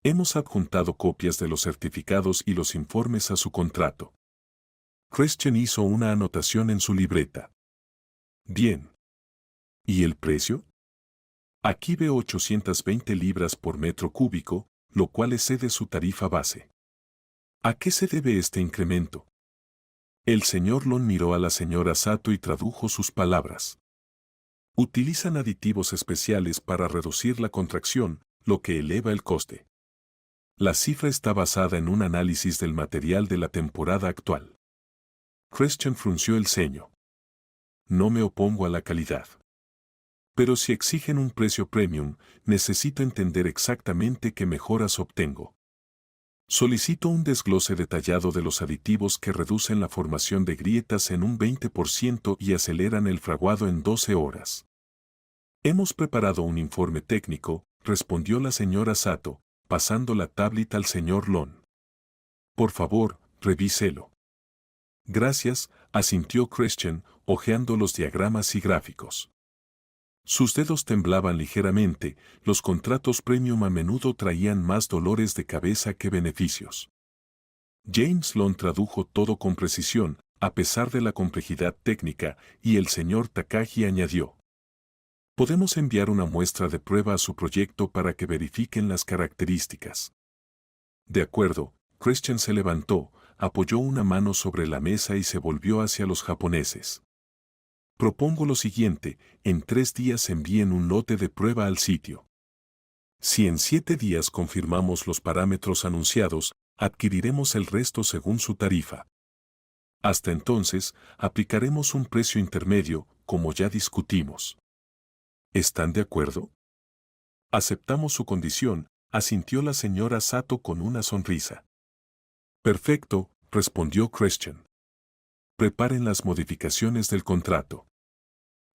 Speaker 1: Hemos adjuntado copias de los certificados y los informes a su contrato. Christian hizo una anotación en su libreta. Bien. ¿Y el precio? Aquí veo 820 libras por metro cúbico, lo cual excede su tarifa base. ¿A qué se debe este incremento? El señor Lon miró a la señora Sato y tradujo sus palabras. Utilizan aditivos especiales para reducir la contracción, lo que eleva el coste. La cifra está basada en un análisis del material de la temporada actual. Christian frunció el ceño. No me opongo a la calidad. Pero si exigen un precio premium, necesito entender exactamente qué mejoras obtengo. Solicito un desglose detallado de los aditivos que reducen la formación de grietas en un 20% y aceleran el fraguado en 12 horas. Hemos preparado un informe técnico, respondió la señora Sato, pasando la tablet al señor Lon. Por favor, revíselo. Gracias, asintió Christian, hojeando los diagramas y gráficos. Sus dedos temblaban ligeramente, los contratos premium a menudo traían más dolores de cabeza que beneficios. James Lon tradujo todo con precisión, a pesar de la complejidad técnica, y el señor Takagi añadió. Podemos enviar una muestra de prueba a su proyecto para que verifiquen las características. De acuerdo, Christian se levantó, apoyó una mano sobre la mesa y se volvió hacia los japoneses. Propongo lo siguiente, en 3 días envíen un lote de prueba al sitio. Si en 7 días confirmamos los parámetros anunciados, adquiriremos el resto según su tarifa. Hasta entonces, aplicaremos un precio intermedio, como ya discutimos. ¿Están de acuerdo? Aceptamos su condición, asintió la señora Sato con una sonrisa. Perfecto, respondió Christian. Preparen las modificaciones del contrato.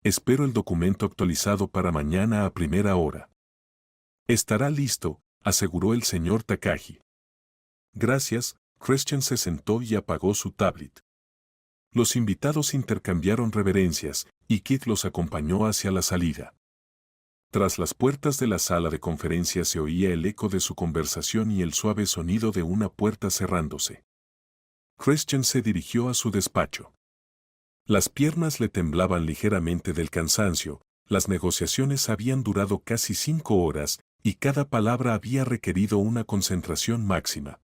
Speaker 1: Espero el documento actualizado para mañana a primera hora. Estará listo, aseguró el señor Takagi. Gracias, Christian se sentó y apagó su tablet. Los invitados intercambiaron reverencias, y Keith los acompañó hacia la salida. Tras las puertas de la sala de conferencias se oía el eco de su conversación y el suave sonido de una puerta cerrándose. Christian se dirigió a su despacho. Las piernas le temblaban ligeramente del cansancio, las negociaciones habían durado casi 5 horas, y cada palabra había requerido una concentración máxima.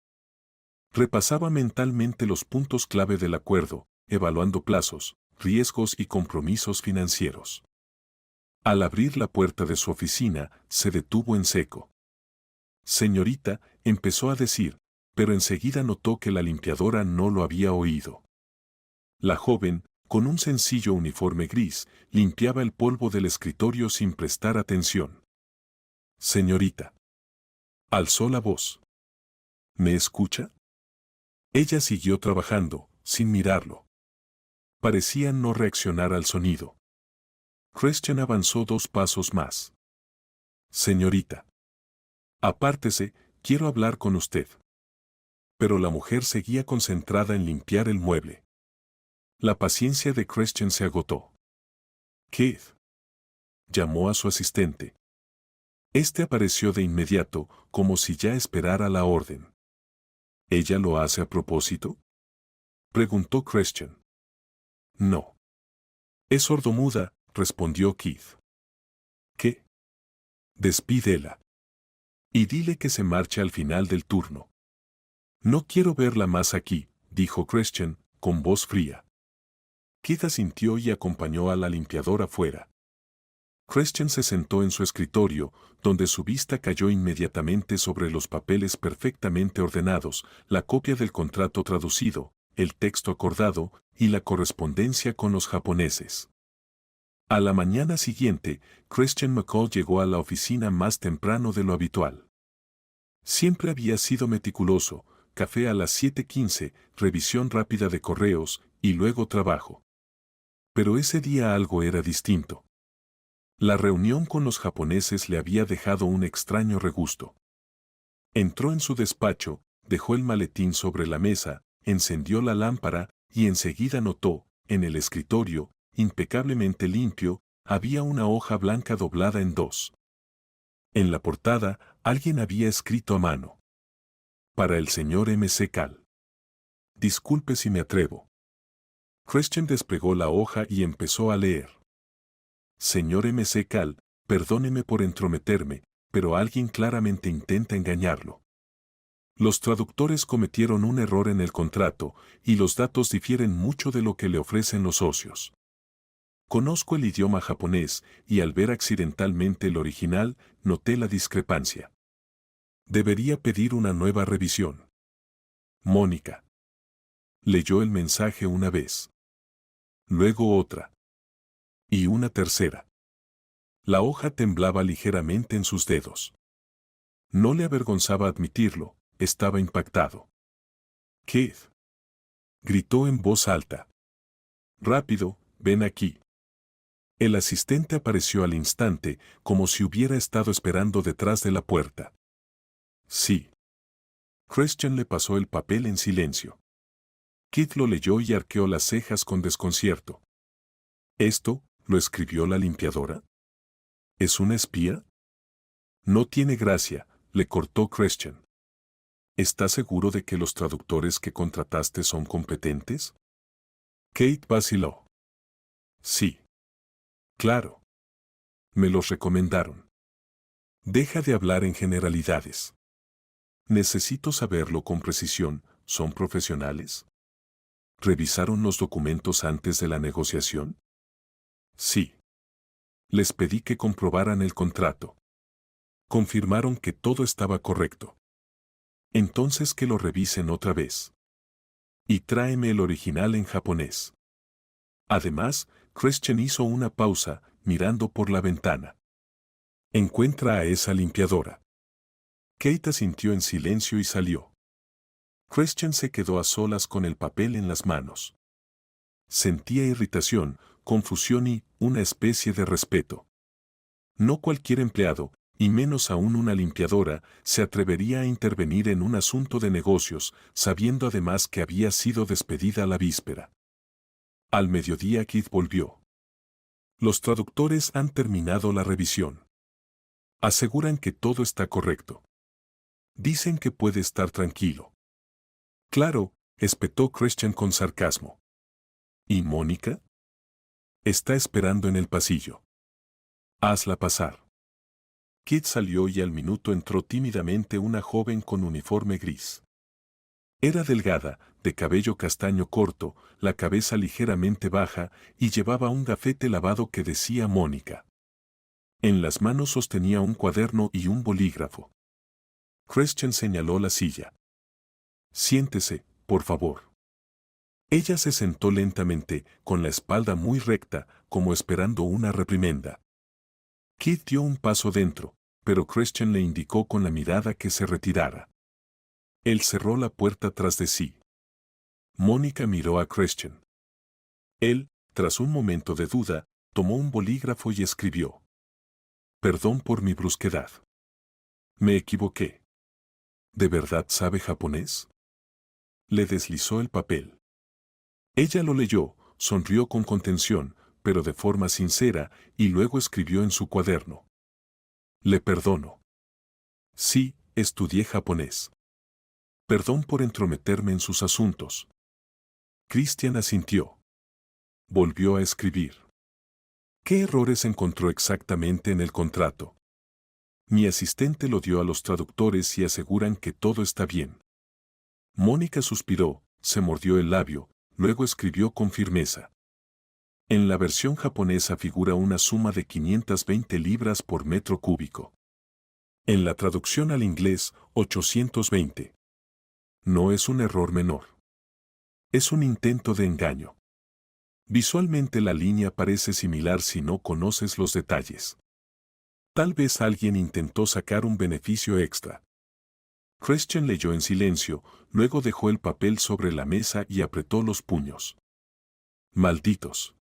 Speaker 1: Repasaba mentalmente los puntos clave del acuerdo, evaluando plazos, riesgos y compromisos financieros. Al abrir la puerta de su oficina, se detuvo en seco. Señorita, empezó a decir, pero enseguida notó que la limpiadora no lo había oído. La joven, con un sencillo uniforme gris, limpiaba el polvo del escritorio sin prestar atención. Señorita. Alzó la voz. ¿Me escucha? Ella siguió trabajando, sin mirarlo. Parecía no reaccionar al sonido. Christian avanzó 2 pasos más. Señorita. Apártese, quiero hablar con usted. Pero la mujer seguía concentrada en limpiar el mueble. La paciencia de Christian se agotó. Keith. Llamó a su asistente. Este apareció de inmediato, como si ya esperara la orden. ¿Ella lo hace a propósito? Preguntó Christian. No. Es sordomuda, respondió Keith. ¿Qué? Despídela. Y dile que se marche al final del turno. No quiero verla más aquí, dijo Christian, con voz fría. Keith asintió y acompañó a la limpiadora fuera. Christian se sentó en su escritorio, donde su vista cayó inmediatamente sobre los papeles perfectamente ordenados, la copia del contrato traducido, el texto acordado y la correspondencia con los japoneses. A la mañana siguiente, Christian McCall llegó a la oficina más temprano de lo habitual. Siempre había sido meticuloso, café a las 7:15, revisión rápida de correos y luego trabajo. Pero ese día algo era distinto. La reunión con los japoneses le había dejado un extraño regusto. Entró en su despacho, dejó el maletín sobre la mesa, encendió la lámpara y enseguida notó, en el escritorio, impecablemente limpio, había una hoja blanca doblada en 2. En la portada, alguien había escrito a mano. Para el señor M.C. Cal. Disculpe si me atrevo. Christian desplegó la hoja y empezó a leer. Señor M.C. Cal, perdóneme por entrometerme, pero alguien claramente intenta engañarlo. Los traductores cometieron un error en el contrato, y los datos difieren mucho de lo que le ofrecen los socios. Conozco el idioma japonés, y al ver accidentalmente el original, noté la discrepancia. Debería pedir una nueva revisión. Mónica. Leyó el mensaje una vez. Luego otra. Y una tercera. La hoja temblaba ligeramente en sus dedos. No le avergonzaba admitirlo, estaba impactado. Keith. Gritó en voz alta. Rápido, ven aquí. El asistente apareció al instante, como si hubiera estado esperando detrás de la puerta. Sí. Christian le pasó el papel en silencio. Keith lo leyó y arqueó las cejas con desconcierto. ¿Esto, lo escribió la limpiadora? ¿Es una espía? No tiene gracia, le cortó Christian. ¿Estás seguro de que los traductores que contrataste son competentes? Kate vaciló. Sí. Claro. Me los recomendaron. Deja de hablar en generalidades. Necesito saberlo con precisión, ¿son profesionales? ¿Revisaron los documentos antes de la negociación? Sí. Les pedí que comprobaran el contrato. Confirmaron que todo estaba correcto. Entonces que lo revisen otra vez. Y tráeme el original en japonés. Además, Christian hizo una pausa, mirando por la ventana. Encuentra a esa limpiadora. Kate asintió en silencio y salió. Christian se quedó a solas con el papel en las manos. Sentía irritación, confusión y una especie de respeto. No cualquier empleado, Y menos aún una limpiadora se atrevería a intervenir en un asunto de negocios, sabiendo además que había sido despedida la víspera. Al mediodía Keith volvió. Los traductores han terminado la revisión. Aseguran que todo está correcto. Dicen que puede estar tranquilo. Claro, espetó Christian con sarcasmo. ¿Y Mónica? Está esperando en el pasillo. Hazla pasar. Keith salió y al minuto entró tímidamente una joven con uniforme gris. Era delgada, de cabello castaño corto, la cabeza ligeramente baja y llevaba un gafete lavado que decía Mónica. En las manos sostenía un cuaderno y un bolígrafo. Christian señaló la silla. Siéntese, por favor. Ella se sentó lentamente, con la espalda muy recta, como esperando una reprimenda. Keith dio un paso dentro, pero Christian le indicó con la mirada que se retirara. Él cerró la puerta tras de sí. Mónica miró a Christian. Él, tras un momento de duda, tomó un bolígrafo y escribió. Perdón por mi brusquedad. Me equivoqué. ¿De verdad sabe japonés? Le deslizó el papel. Ella lo leyó, sonrió con contención, pero de forma sincera, y luego escribió en su cuaderno. Le perdono. Sí, estudié japonés. Perdón por entrometerme en sus asuntos. Christian asintió. Volvió a escribir. ¿Qué errores encontró exactamente en el contrato? Mi asistente lo dio a los traductores y aseguran que todo está bien. Mónica suspiró, se mordió el labio, luego escribió con firmeza. En la versión japonesa figura una suma de 520 libras por metro cúbico. En la traducción al inglés, 820. No es un error menor. Es un intento de engaño. Visualmente la línea parece similar si no conoces los detalles. Tal vez alguien intentó sacar un beneficio extra. Christian leyó en silencio, luego dejó el papel sobre la mesa y apretó los puños. ¡Malditos!,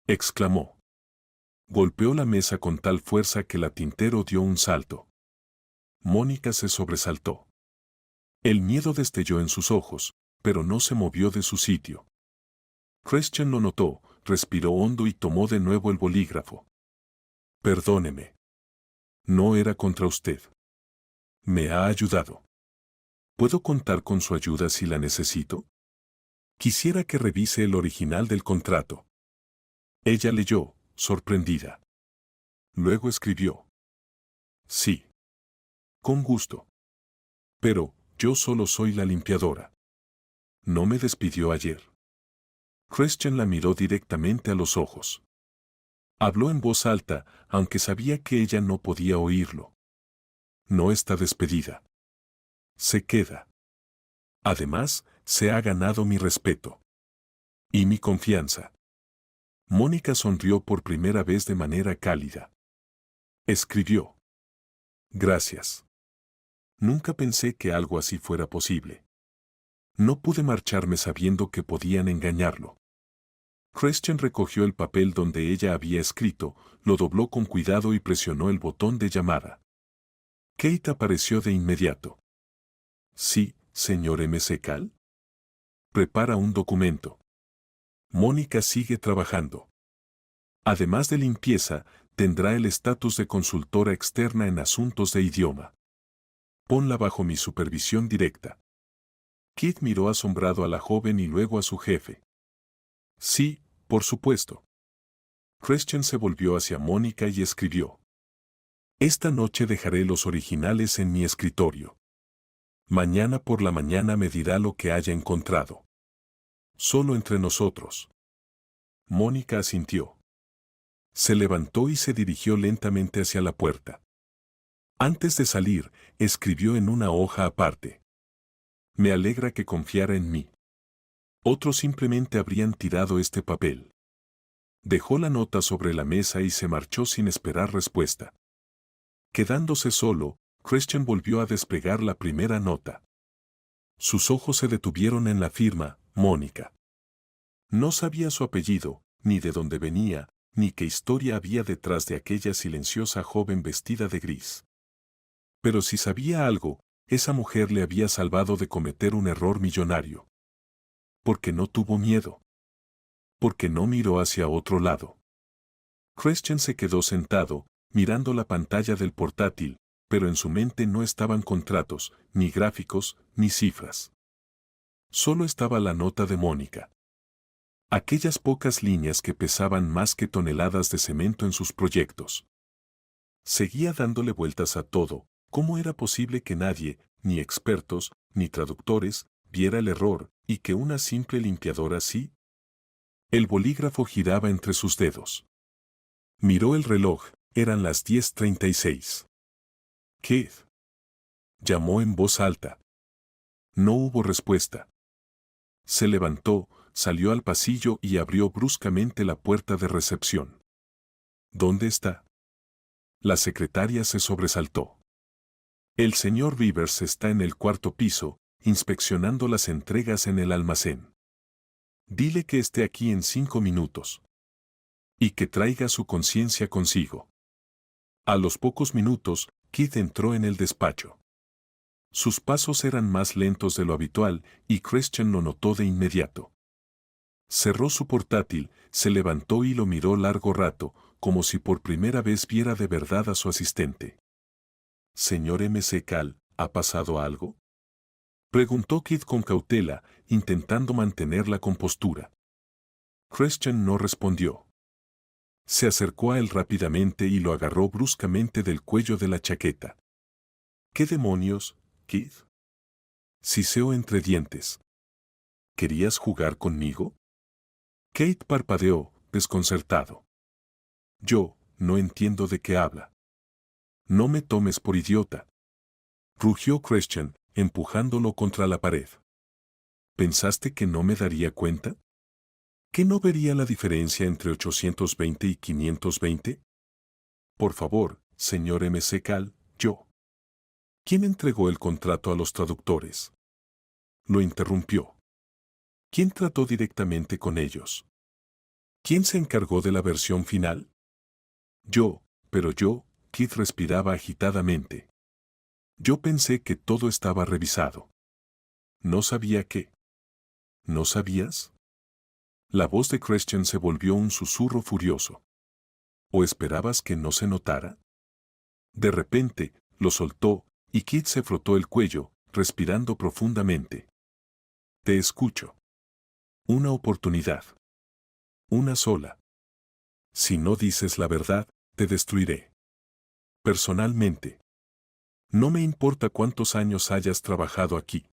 Speaker 1: exclamó. Golpeó la mesa con tal fuerza que la tintero dio un salto. Mónica se sobresaltó. El miedo destelló en sus ojos, pero no se movió de su sitio. Christian lo notó, respiró hondo y tomó de nuevo el bolígrafo. Perdóneme. No era contra usted. Me ha ayudado. ¿Puedo contar con su ayuda si la necesito? Quisiera que revise el original del contrato. Ella leyó, sorprendida. Luego escribió. Sí. Con gusto. Pero, yo solo soy la limpiadora. ¿No me despidió ayer? Christian la miró directamente a los ojos. Habló en voz alta, aunque sabía que ella no podía oírlo. No está despedida. Se queda. Además, se ha ganado mi respeto. Y mi confianza. Mónica sonrió por primera vez de manera cálida. Escribió. Gracias. Nunca pensé que algo así fuera posible. No pude marcharme sabiendo que podían engañarlo. Christian recogió el papel donde ella había escrito, lo dobló con cuidado y presionó el botón de llamada. Kate apareció de inmediato. Sí, señor M.C. Cal. Prepara un documento. Mónica sigue trabajando. Además de limpieza, tendrá el estatus de consultora externa en asuntos de idioma. Ponla bajo mi supervisión directa. Keith miró asombrado a la joven y luego a su jefe. Sí, por supuesto. Christian se volvió hacia Mónica y escribió. Esta noche dejaré los originales en mi escritorio. Mañana por la mañana me dirá lo que haya encontrado. Solo entre nosotros. Mónica asintió. Se levantó y se dirigió lentamente hacia la puerta. Antes de salir, escribió en una hoja aparte. Me alegra que confiara en mí. Otros simplemente habrían tirado este papel. Dejó la nota sobre la mesa y se marchó sin esperar respuesta. Quedándose solo, Christian volvió a desplegar la primera nota. Sus ojos se detuvieron en la firma, Mónica. No sabía su apellido, ni de dónde venía, ni qué historia había detrás de aquella silenciosa joven vestida de gris. Pero si sabía algo, esa mujer le había salvado de cometer un error millonario. Porque no tuvo miedo. Porque no miró hacia otro lado. Christian se quedó sentado, mirando la pantalla del portátil, pero en su mente no estaban contratos, ni gráficos, ni cifras. Solo estaba la nota de Mónica. Aquellas pocas líneas que pesaban más que toneladas de cemento en sus proyectos. Seguía dándole vueltas a todo. ¿Cómo era posible que nadie, ni expertos, ni traductores, viera el error, y que una simple limpiadora sí? El bolígrafo giraba entre sus dedos. Miró el reloj, eran las 10:36. «Keith», llamó en voz alta. No hubo respuesta. Se levantó, salió al pasillo y abrió bruscamente la puerta de recepción. «¿Dónde está?» La secretaria se sobresaltó. «El señor Rivers está en el cuarto piso, inspeccionando las entregas en el almacén. Dile que esté aquí en 5 minutos. Y que traiga su conciencia consigo». A los pocos minutos, Keith entró en el despacho. Sus pasos eran más lentos de lo habitual y Christian lo notó de inmediato. Cerró su portátil, se levantó y lo miró largo rato, como si por primera vez viera de verdad a su asistente. «Señor M.C. ¿ha pasado algo?», preguntó Keith con cautela, intentando mantener la compostura. Christian no respondió. Se acercó a él rápidamente y lo agarró bruscamente del cuello de la chaqueta. «¿Qué demonios, Keith?», siseó entre dientes. «¿Querías jugar conmigo?». Kate parpadeó, desconcertado. «Yo, no entiendo de qué habla». «No me tomes por idiota», rugió Christian, empujándolo contra la pared. «¿Pensaste que no me daría cuenta? ¿Que no vería la diferencia entre 820 y 520? Por favor, señor M.C. yo». «¿Quién entregó el contrato a los traductores?». Lo interrumpió. «¿Quién trató directamente con ellos?». «¿Quién se encargó de la versión final?». «Yo, pero yo», Keith respiraba agitadamente. «Yo pensé que todo estaba revisado». «No sabía qué». «¿No sabías?». La voz de Christian se volvió un susurro furioso. ¿O esperabas que no se notara? De repente, lo soltó, y Keith se frotó el cuello, respirando profundamente. «Te escucho». «Una oportunidad. Una sola. Si no dices la verdad, te destruiré. Personalmente. No me importa cuántos años hayas trabajado aquí».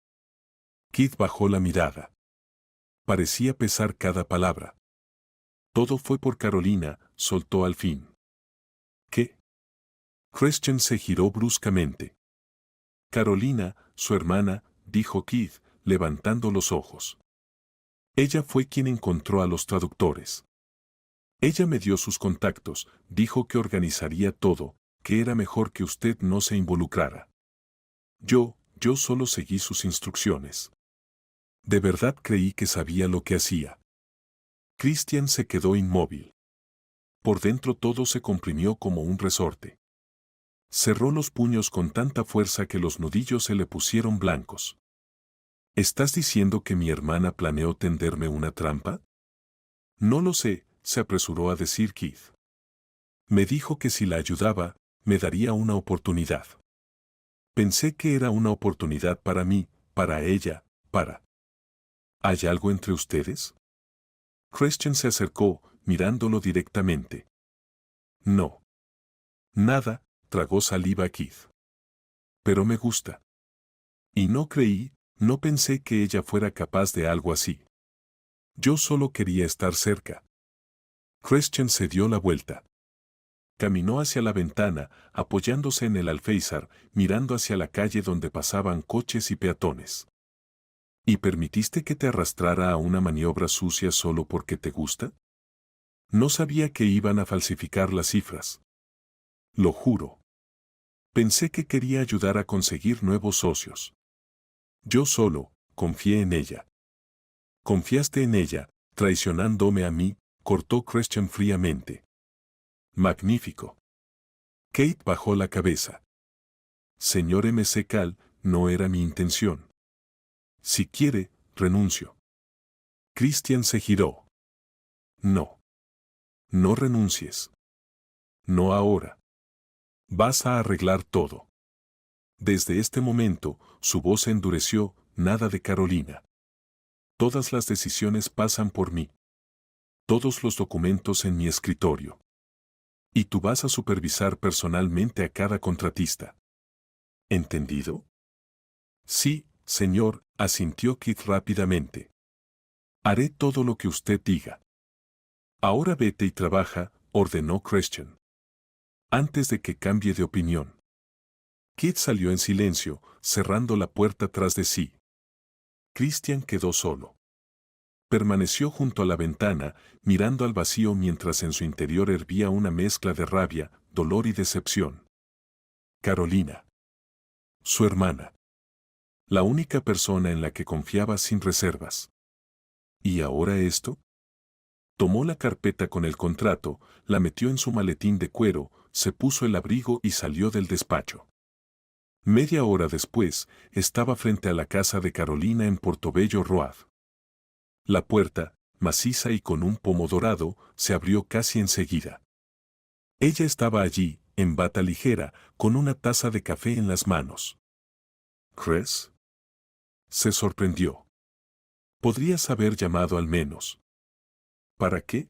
Speaker 1: Keith bajó la mirada. Parecía pesar cada palabra. «Todo fue por Carolina», soltó al fin. «¿Qué?». Christian se giró bruscamente. «Carolina, su hermana», dijo Keith, levantando los ojos. «Ella fue quien encontró a los traductores. Ella me dio sus contactos, dijo que organizaría todo, que era mejor que usted no se involucrara. Yo solo seguí sus instrucciones. De verdad creí que sabía lo que hacía». Christian se quedó inmóvil. Por dentro todo se comprimió como un resorte. Cerró los puños con tanta fuerza que los nudillos se le pusieron blancos. «¿Estás diciendo que mi hermana planeó tenderme una trampa?». «No lo sé», se apresuró a decir Keith. «Me dijo que si la ayudaba, me daría una oportunidad. Pensé que era una oportunidad para mí, para ella, para... ¿Hay algo entre ustedes?». Christian se acercó, mirándolo directamente. «No. Nada», tragó saliva Keith. «Pero me gusta. Y no pensé que ella fuera capaz de algo así. Yo solo quería estar cerca». Christian se dio la vuelta. Caminó hacia la ventana, apoyándose en el alféizar, mirando hacia la calle donde pasaban coches y peatones. «¿Y permitiste que te arrastrara a una maniobra sucia solo porque te gusta?». «No sabía que iban a falsificar las cifras. Lo juro. Pensé que quería ayudar a conseguir nuevos socios. Yo solo confié en ella». «Confiaste en ella, traicionándome a mí», cortó Christian fríamente. Magnífico. Kate bajó la cabeza. Señor Cal, no era mi intención. Si quiere, renuncio. Christian se giró. No. No renuncies. No ahora. Vas a arreglar todo. Desde este momento, su voz se endureció, nada de Carolina. Todas las decisiones pasan por mí. Todos los documentos en mi escritorio. Y tú vas a supervisar personalmente a cada contratista. ¿Entendido? Sí, señor, asintió Kit rápidamente. Haré todo lo que usted diga. Ahora vete y trabaja, ordenó Christian. Antes de que cambie de opinión. Kit salió en silencio, cerrando la puerta tras de sí. Christian quedó solo. Permaneció junto a la ventana, mirando al vacío mientras en su interior hervía una mezcla de rabia, dolor y decepción. Carolina. Su hermana. La única persona en la que confiaba sin reservas. ¿Y ahora esto? Tomó la carpeta con el contrato, la metió en su maletín de cuero, se puso el abrigo y salió del despacho. Media hora después, estaba frente a la casa de Carolina en Portobello Road. La puerta, maciza y con un pomo dorado, se abrió casi enseguida. Ella estaba allí, en bata ligera, con una taza de café en las manos. ¿Crees? Se sorprendió. Podrías haber llamado al menos. ¿Para qué?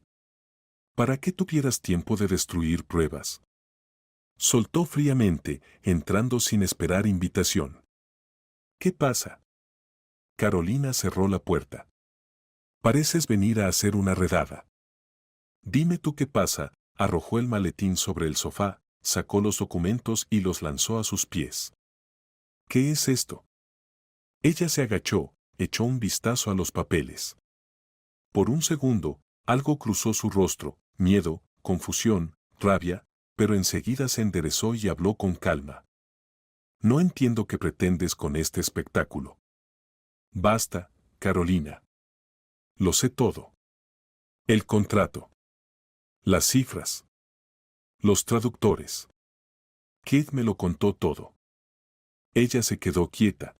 Speaker 1: ¿Para qué tuvieras tiempo de destruir pruebas? Soltó fríamente, entrando sin esperar invitación. ¿Qué pasa? Carolina cerró la puerta. Pareces venir a hacer una redada. Dime tú qué pasa, arrojó el maletín sobre el sofá, sacó los documentos y los lanzó a sus pies. ¿Qué es esto? Ella se agachó, echó un vistazo a los papeles. Por un segundo, algo cruzó su rostro, miedo, confusión, rabia, pero enseguida se enderezó y habló con calma. No entiendo qué pretendes con este espectáculo. Basta, Carolina. Lo sé todo. El contrato. Las cifras. Los traductores. Kate me lo contó todo. Ella se quedó quieta.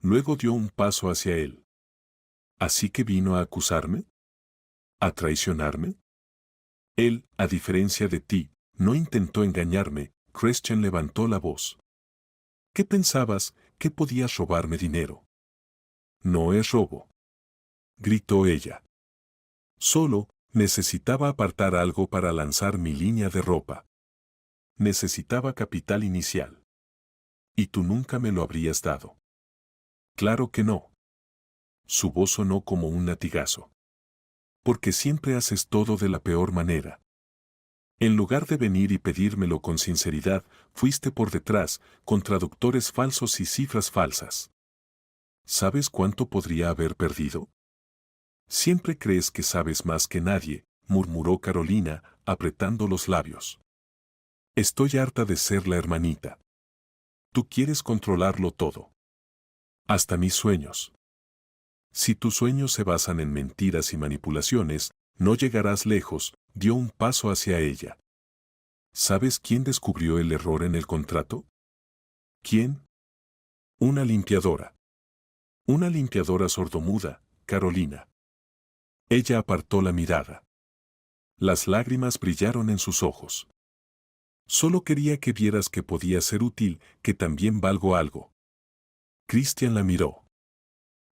Speaker 1: Luego dio un paso hacia él. ¿Así que vino a acusarme? ¿A traicionarme? Él, a diferencia de ti, no intentó engañarme. Christian levantó la voz. ¿Qué pensabas, que podías robarme dinero? No es robo. Gritó ella. Solo, necesitaba apartar algo para lanzar mi línea de ropa. Necesitaba capital inicial. Y tú nunca me lo habrías dado. Claro que no. Su voz sonó como un latigazo. Porque siempre haces todo de la peor manera. En lugar de venir y pedírmelo con sinceridad, fuiste por detrás, con traductores falsos y cifras falsas. ¿Sabes cuánto podría haber perdido? Siempre crees que sabes más que nadie, murmuró Carolina, apretando los labios. Estoy harta de ser la hermanita. Tú quieres controlarlo todo. Hasta mis sueños. Si tus sueños se basan en mentiras y manipulaciones, no llegarás lejos, dio un paso hacia ella. ¿Sabes quién descubrió el error en el contrato? ¿Quién? Una limpiadora. Una limpiadora sordomuda, Carolina. Ella apartó la mirada. Las lágrimas brillaron en sus ojos. Solo quería que vieras que podía ser útil, que también valgo algo. Christian la miró.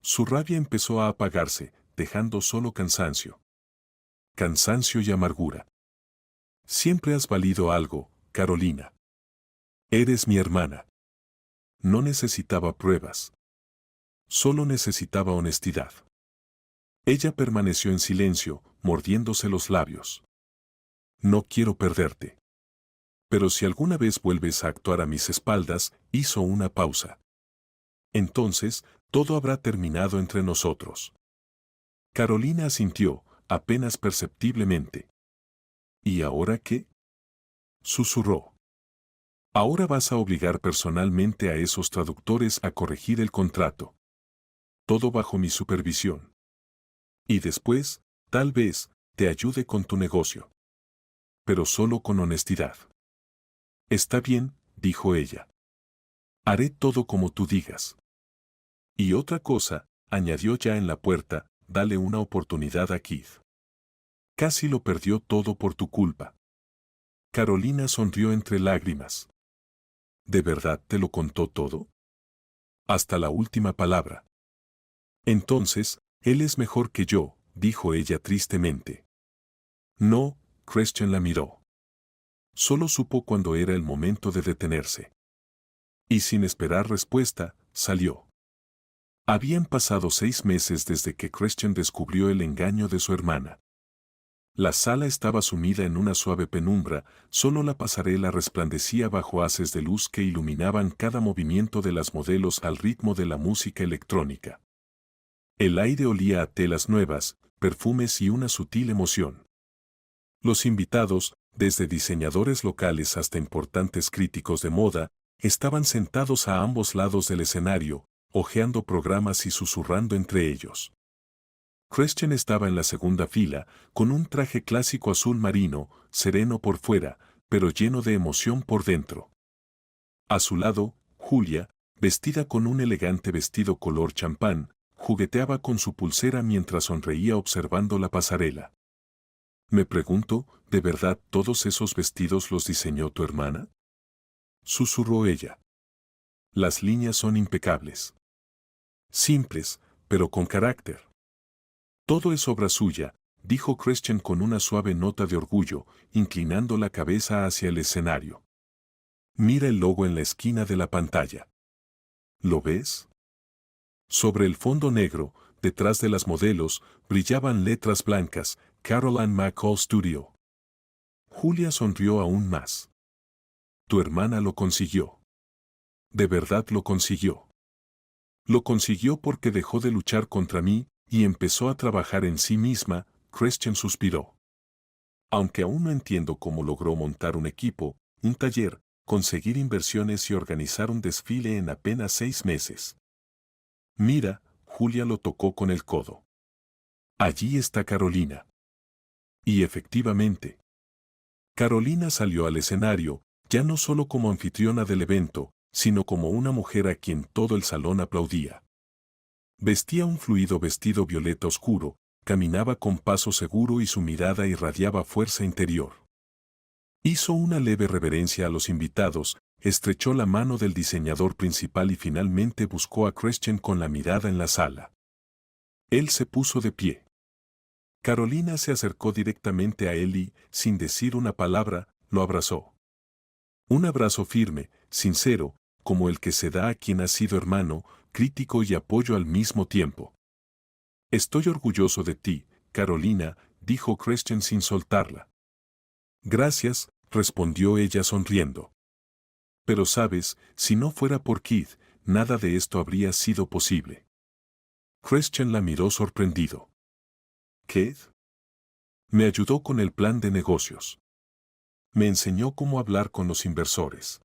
Speaker 1: Su rabia empezó a apagarse, dejando solo cansancio. Cansancio y amargura. Siempre has valido algo, Carolina. Eres mi hermana. No necesitaba pruebas. Solo necesitaba honestidad. Ella permaneció en silencio, mordiéndose los labios. No quiero perderte. Pero si alguna vez vuelves a actuar a mis espaldas, hizo una pausa. Entonces, todo habrá terminado entre nosotros. Carolina asintió, apenas perceptiblemente. ¿Y ahora qué? Susurró. Ahora vas a obligar personalmente a esos traductores a corregir el contrato. Todo bajo mi supervisión. Y después, tal vez, te ayude con tu negocio. pero solo con honestidad. Está bien, dijo ella. Haré todo como tú digas. Y otra cosa, añadió ya en la puerta, dale una oportunidad a Keith. Casi lo perdió todo por tu culpa. Carolina sonrió entre lágrimas. ¿De verdad te lo contó todo? Hasta la última palabra. Entonces, él es mejor que yo, dijo ella tristemente. No, Christian la miró. Solo supo cuando era el momento de detenerse. Y sin esperar respuesta, salió. Habían pasado 6 meses desde que Christian descubrió el engaño de su hermana. La sala estaba sumida en una suave penumbra, solo la pasarela resplandecía bajo haces de luz que iluminaban cada movimiento de las modelos al ritmo de la música electrónica. El aire olía a telas nuevas, perfumes y una sutil emoción. Los invitados, desde diseñadores locales hasta importantes críticos de moda, estaban sentados a ambos lados del escenario, hojeando programas y susurrando entre ellos. Christian estaba en la segunda fila, con un traje clásico azul marino, sereno por fuera, pero lleno de emoción por dentro. A su lado, Julia, vestida con un elegante vestido color champán, jugueteaba con su pulsera mientras sonreía observando la pasarela. Me pregunto, ¿de verdad todos esos vestidos los diseñó tu hermana? Susurró ella. Las líneas son impecables. Simples, pero con carácter. Todo es obra suya, dijo Christian con una suave nota de orgullo, inclinando la cabeza hacia el escenario. Mira el logo en la esquina de la pantalla. ¿Lo ves? Sobre el fondo negro, detrás de las modelos, brillaban letras blancas, Caroline McCall Studio. Julia sonrió aún más. Tu hermana lo consiguió. De verdad lo consiguió. Lo consiguió porque dejó de luchar contra mí y empezó a trabajar en sí misma, Christian suspiró. Aunque aún no entiendo cómo logró montar un equipo, un taller, conseguir inversiones y organizar un desfile en apenas 6 meses. Mira, Julia lo tocó con el codo. Allí está Carolina. Y efectivamente, Carolina salió al escenario, ya no solo como anfitriona del evento, sino como una mujer a quien todo el salón aplaudía. Vestía un fluido vestido violeta oscuro, caminaba con paso seguro y su mirada irradiaba fuerza interior. Hizo una leve reverencia a los invitados, estrechó la mano del diseñador principal y finalmente buscó a Christian con la mirada en la sala. Él se puso de pie. Carolina se acercó directamente a él y, sin decir una palabra, lo abrazó. Un abrazo firme, sincero, como el que se da a quien ha sido hermano, crítico y apoyo al mismo tiempo. Estoy orgulloso de ti, Carolina, dijo Christian sin soltarla. Gracias, respondió ella sonriendo. Pero sabes, si no fuera por Keith, nada de esto habría sido posible. Christian la miró sorprendido. ¿Keith? Me ayudó con el plan de negocios. Me enseñó cómo hablar con los inversores.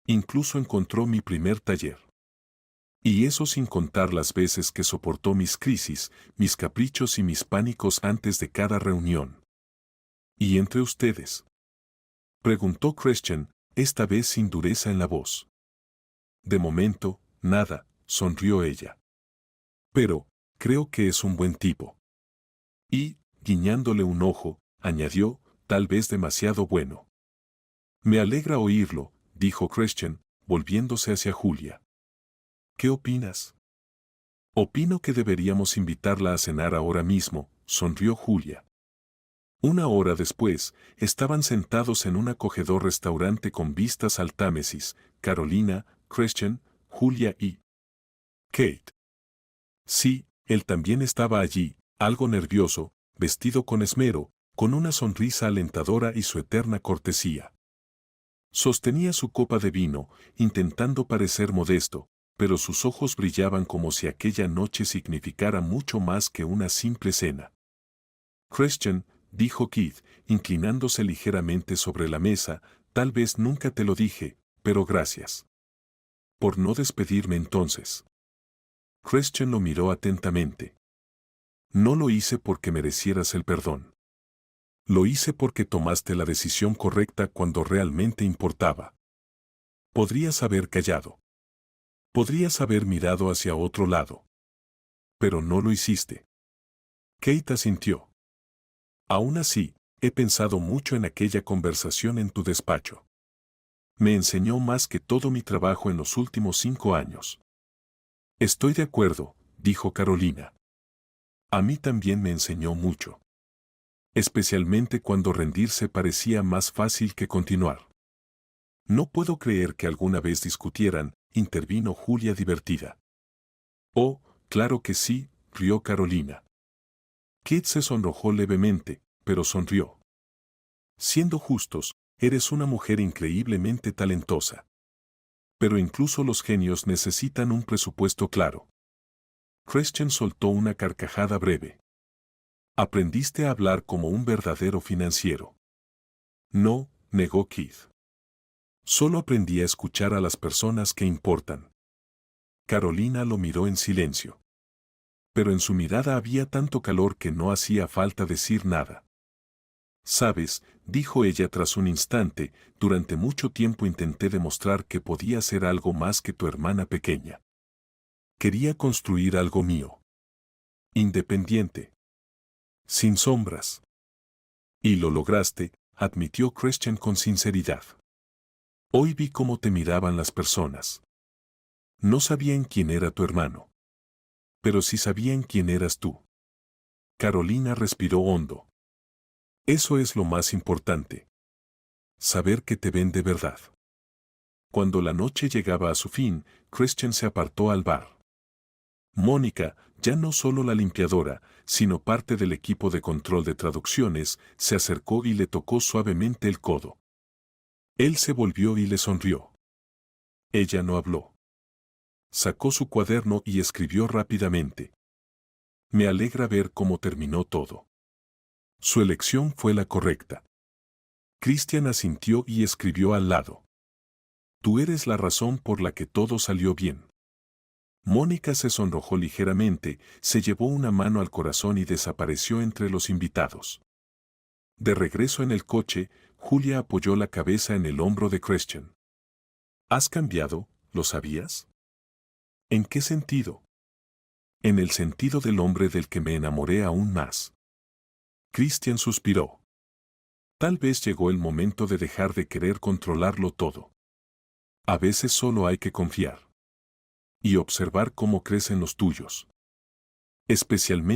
Speaker 1: Incluso encontró mi primer taller. Y eso sin contar las veces que soportó mis crisis, mis caprichos y mis pánicos antes de cada reunión. ¿Y entre ustedes? Preguntó Christian, esta vez sin dureza en la voz. De momento, nada, sonrió ella. Pero, creo que es un buen tipo. Y, guiñándole un ojo, añadió, tal vez demasiado bueno. Me alegra oírlo, dijo Christian, volviéndose hacia Julia. ¿Qué opinas? Opino que deberíamos invitarla a cenar ahora mismo, sonrió Julia. 1 hora después, estaban sentados en un acogedor restaurante con vistas al Támesis, Carolina, Christian, Julia y Kate. Sí, él también estaba allí, algo nervioso, vestido con esmero, con una sonrisa alentadora y su eterna cortesía. Sostenía su copa de vino, intentando parecer modesto, pero sus ojos brillaban como si aquella noche significara mucho más que una simple cena. Christian, dijo Keith, inclinándose ligeramente sobre la mesa, tal vez nunca te lo dije, pero gracias. Por no despedirme entonces. Christian lo miró atentamente. No lo hice porque merecieras el perdón. Lo hice porque tomaste la decisión correcta cuando realmente importaba. Podrías haber callado. Podrías haber mirado hacia otro lado. Pero no lo hiciste. Kate asintió. Aún así, he pensado mucho en aquella conversación en tu despacho. Me enseñó más que todo mi trabajo en los últimos 5 años. Estoy de acuerdo, dijo Carolina. A mí también me enseñó mucho. Especialmente cuando rendirse parecía más fácil que continuar. No puedo creer que alguna vez discutieran, intervino Julia divertida. Oh, claro que sí, rió Carolina. Kate se sonrojó levemente, pero sonrió. Siendo justos, eres una mujer increíblemente talentosa. Pero incluso los genios necesitan un presupuesto claro. Christian soltó una carcajada breve. Aprendiste a hablar como un verdadero financiero. No, negó Keith. Solo aprendí a escuchar a las personas que importan. Carolina lo miró en silencio. Pero en su mirada había tanto calor que no hacía falta decir nada. Sabes, dijo ella tras un instante, durante mucho tiempo intenté demostrar que podía ser algo más que tu hermana pequeña. Quería construir algo mío. Independiente. Sin sombras. Y lo lograste, admitió Christian con sinceridad. Hoy vi cómo te miraban las personas. No sabían quién era tu hermano. Pero sí sabían quién eras tú. Carolina respiró hondo. Eso es lo más importante. Saber que te ven de verdad. Cuando la noche llegaba a su fin, Christian se apartó al bar. Mónica, ya no solo la limpiadora, sino parte del equipo de control de traducciones, se acercó y le tocó suavemente el codo. Él se volvió y le sonrió. Ella no habló. Sacó su cuaderno y escribió rápidamente. Me alegra ver cómo terminó todo. Su elección fue la correcta. Christian asintió y escribió al lado. Tú eres la razón por la que todo salió bien. Mónica se sonrojó ligeramente, se llevó una mano al corazón y desapareció entre los invitados. De regreso en el coche, Julia apoyó la cabeza en el hombro de Christian. ¿Has cambiado? ¿Lo sabías? ¿En qué sentido? En el sentido del hombre del que me enamoré aún más. Christian suspiró. Tal vez llegó el momento de dejar de querer controlarlo todo. A veces solo hay que confiar. Y observar cómo crecen los tuyos. Especialmente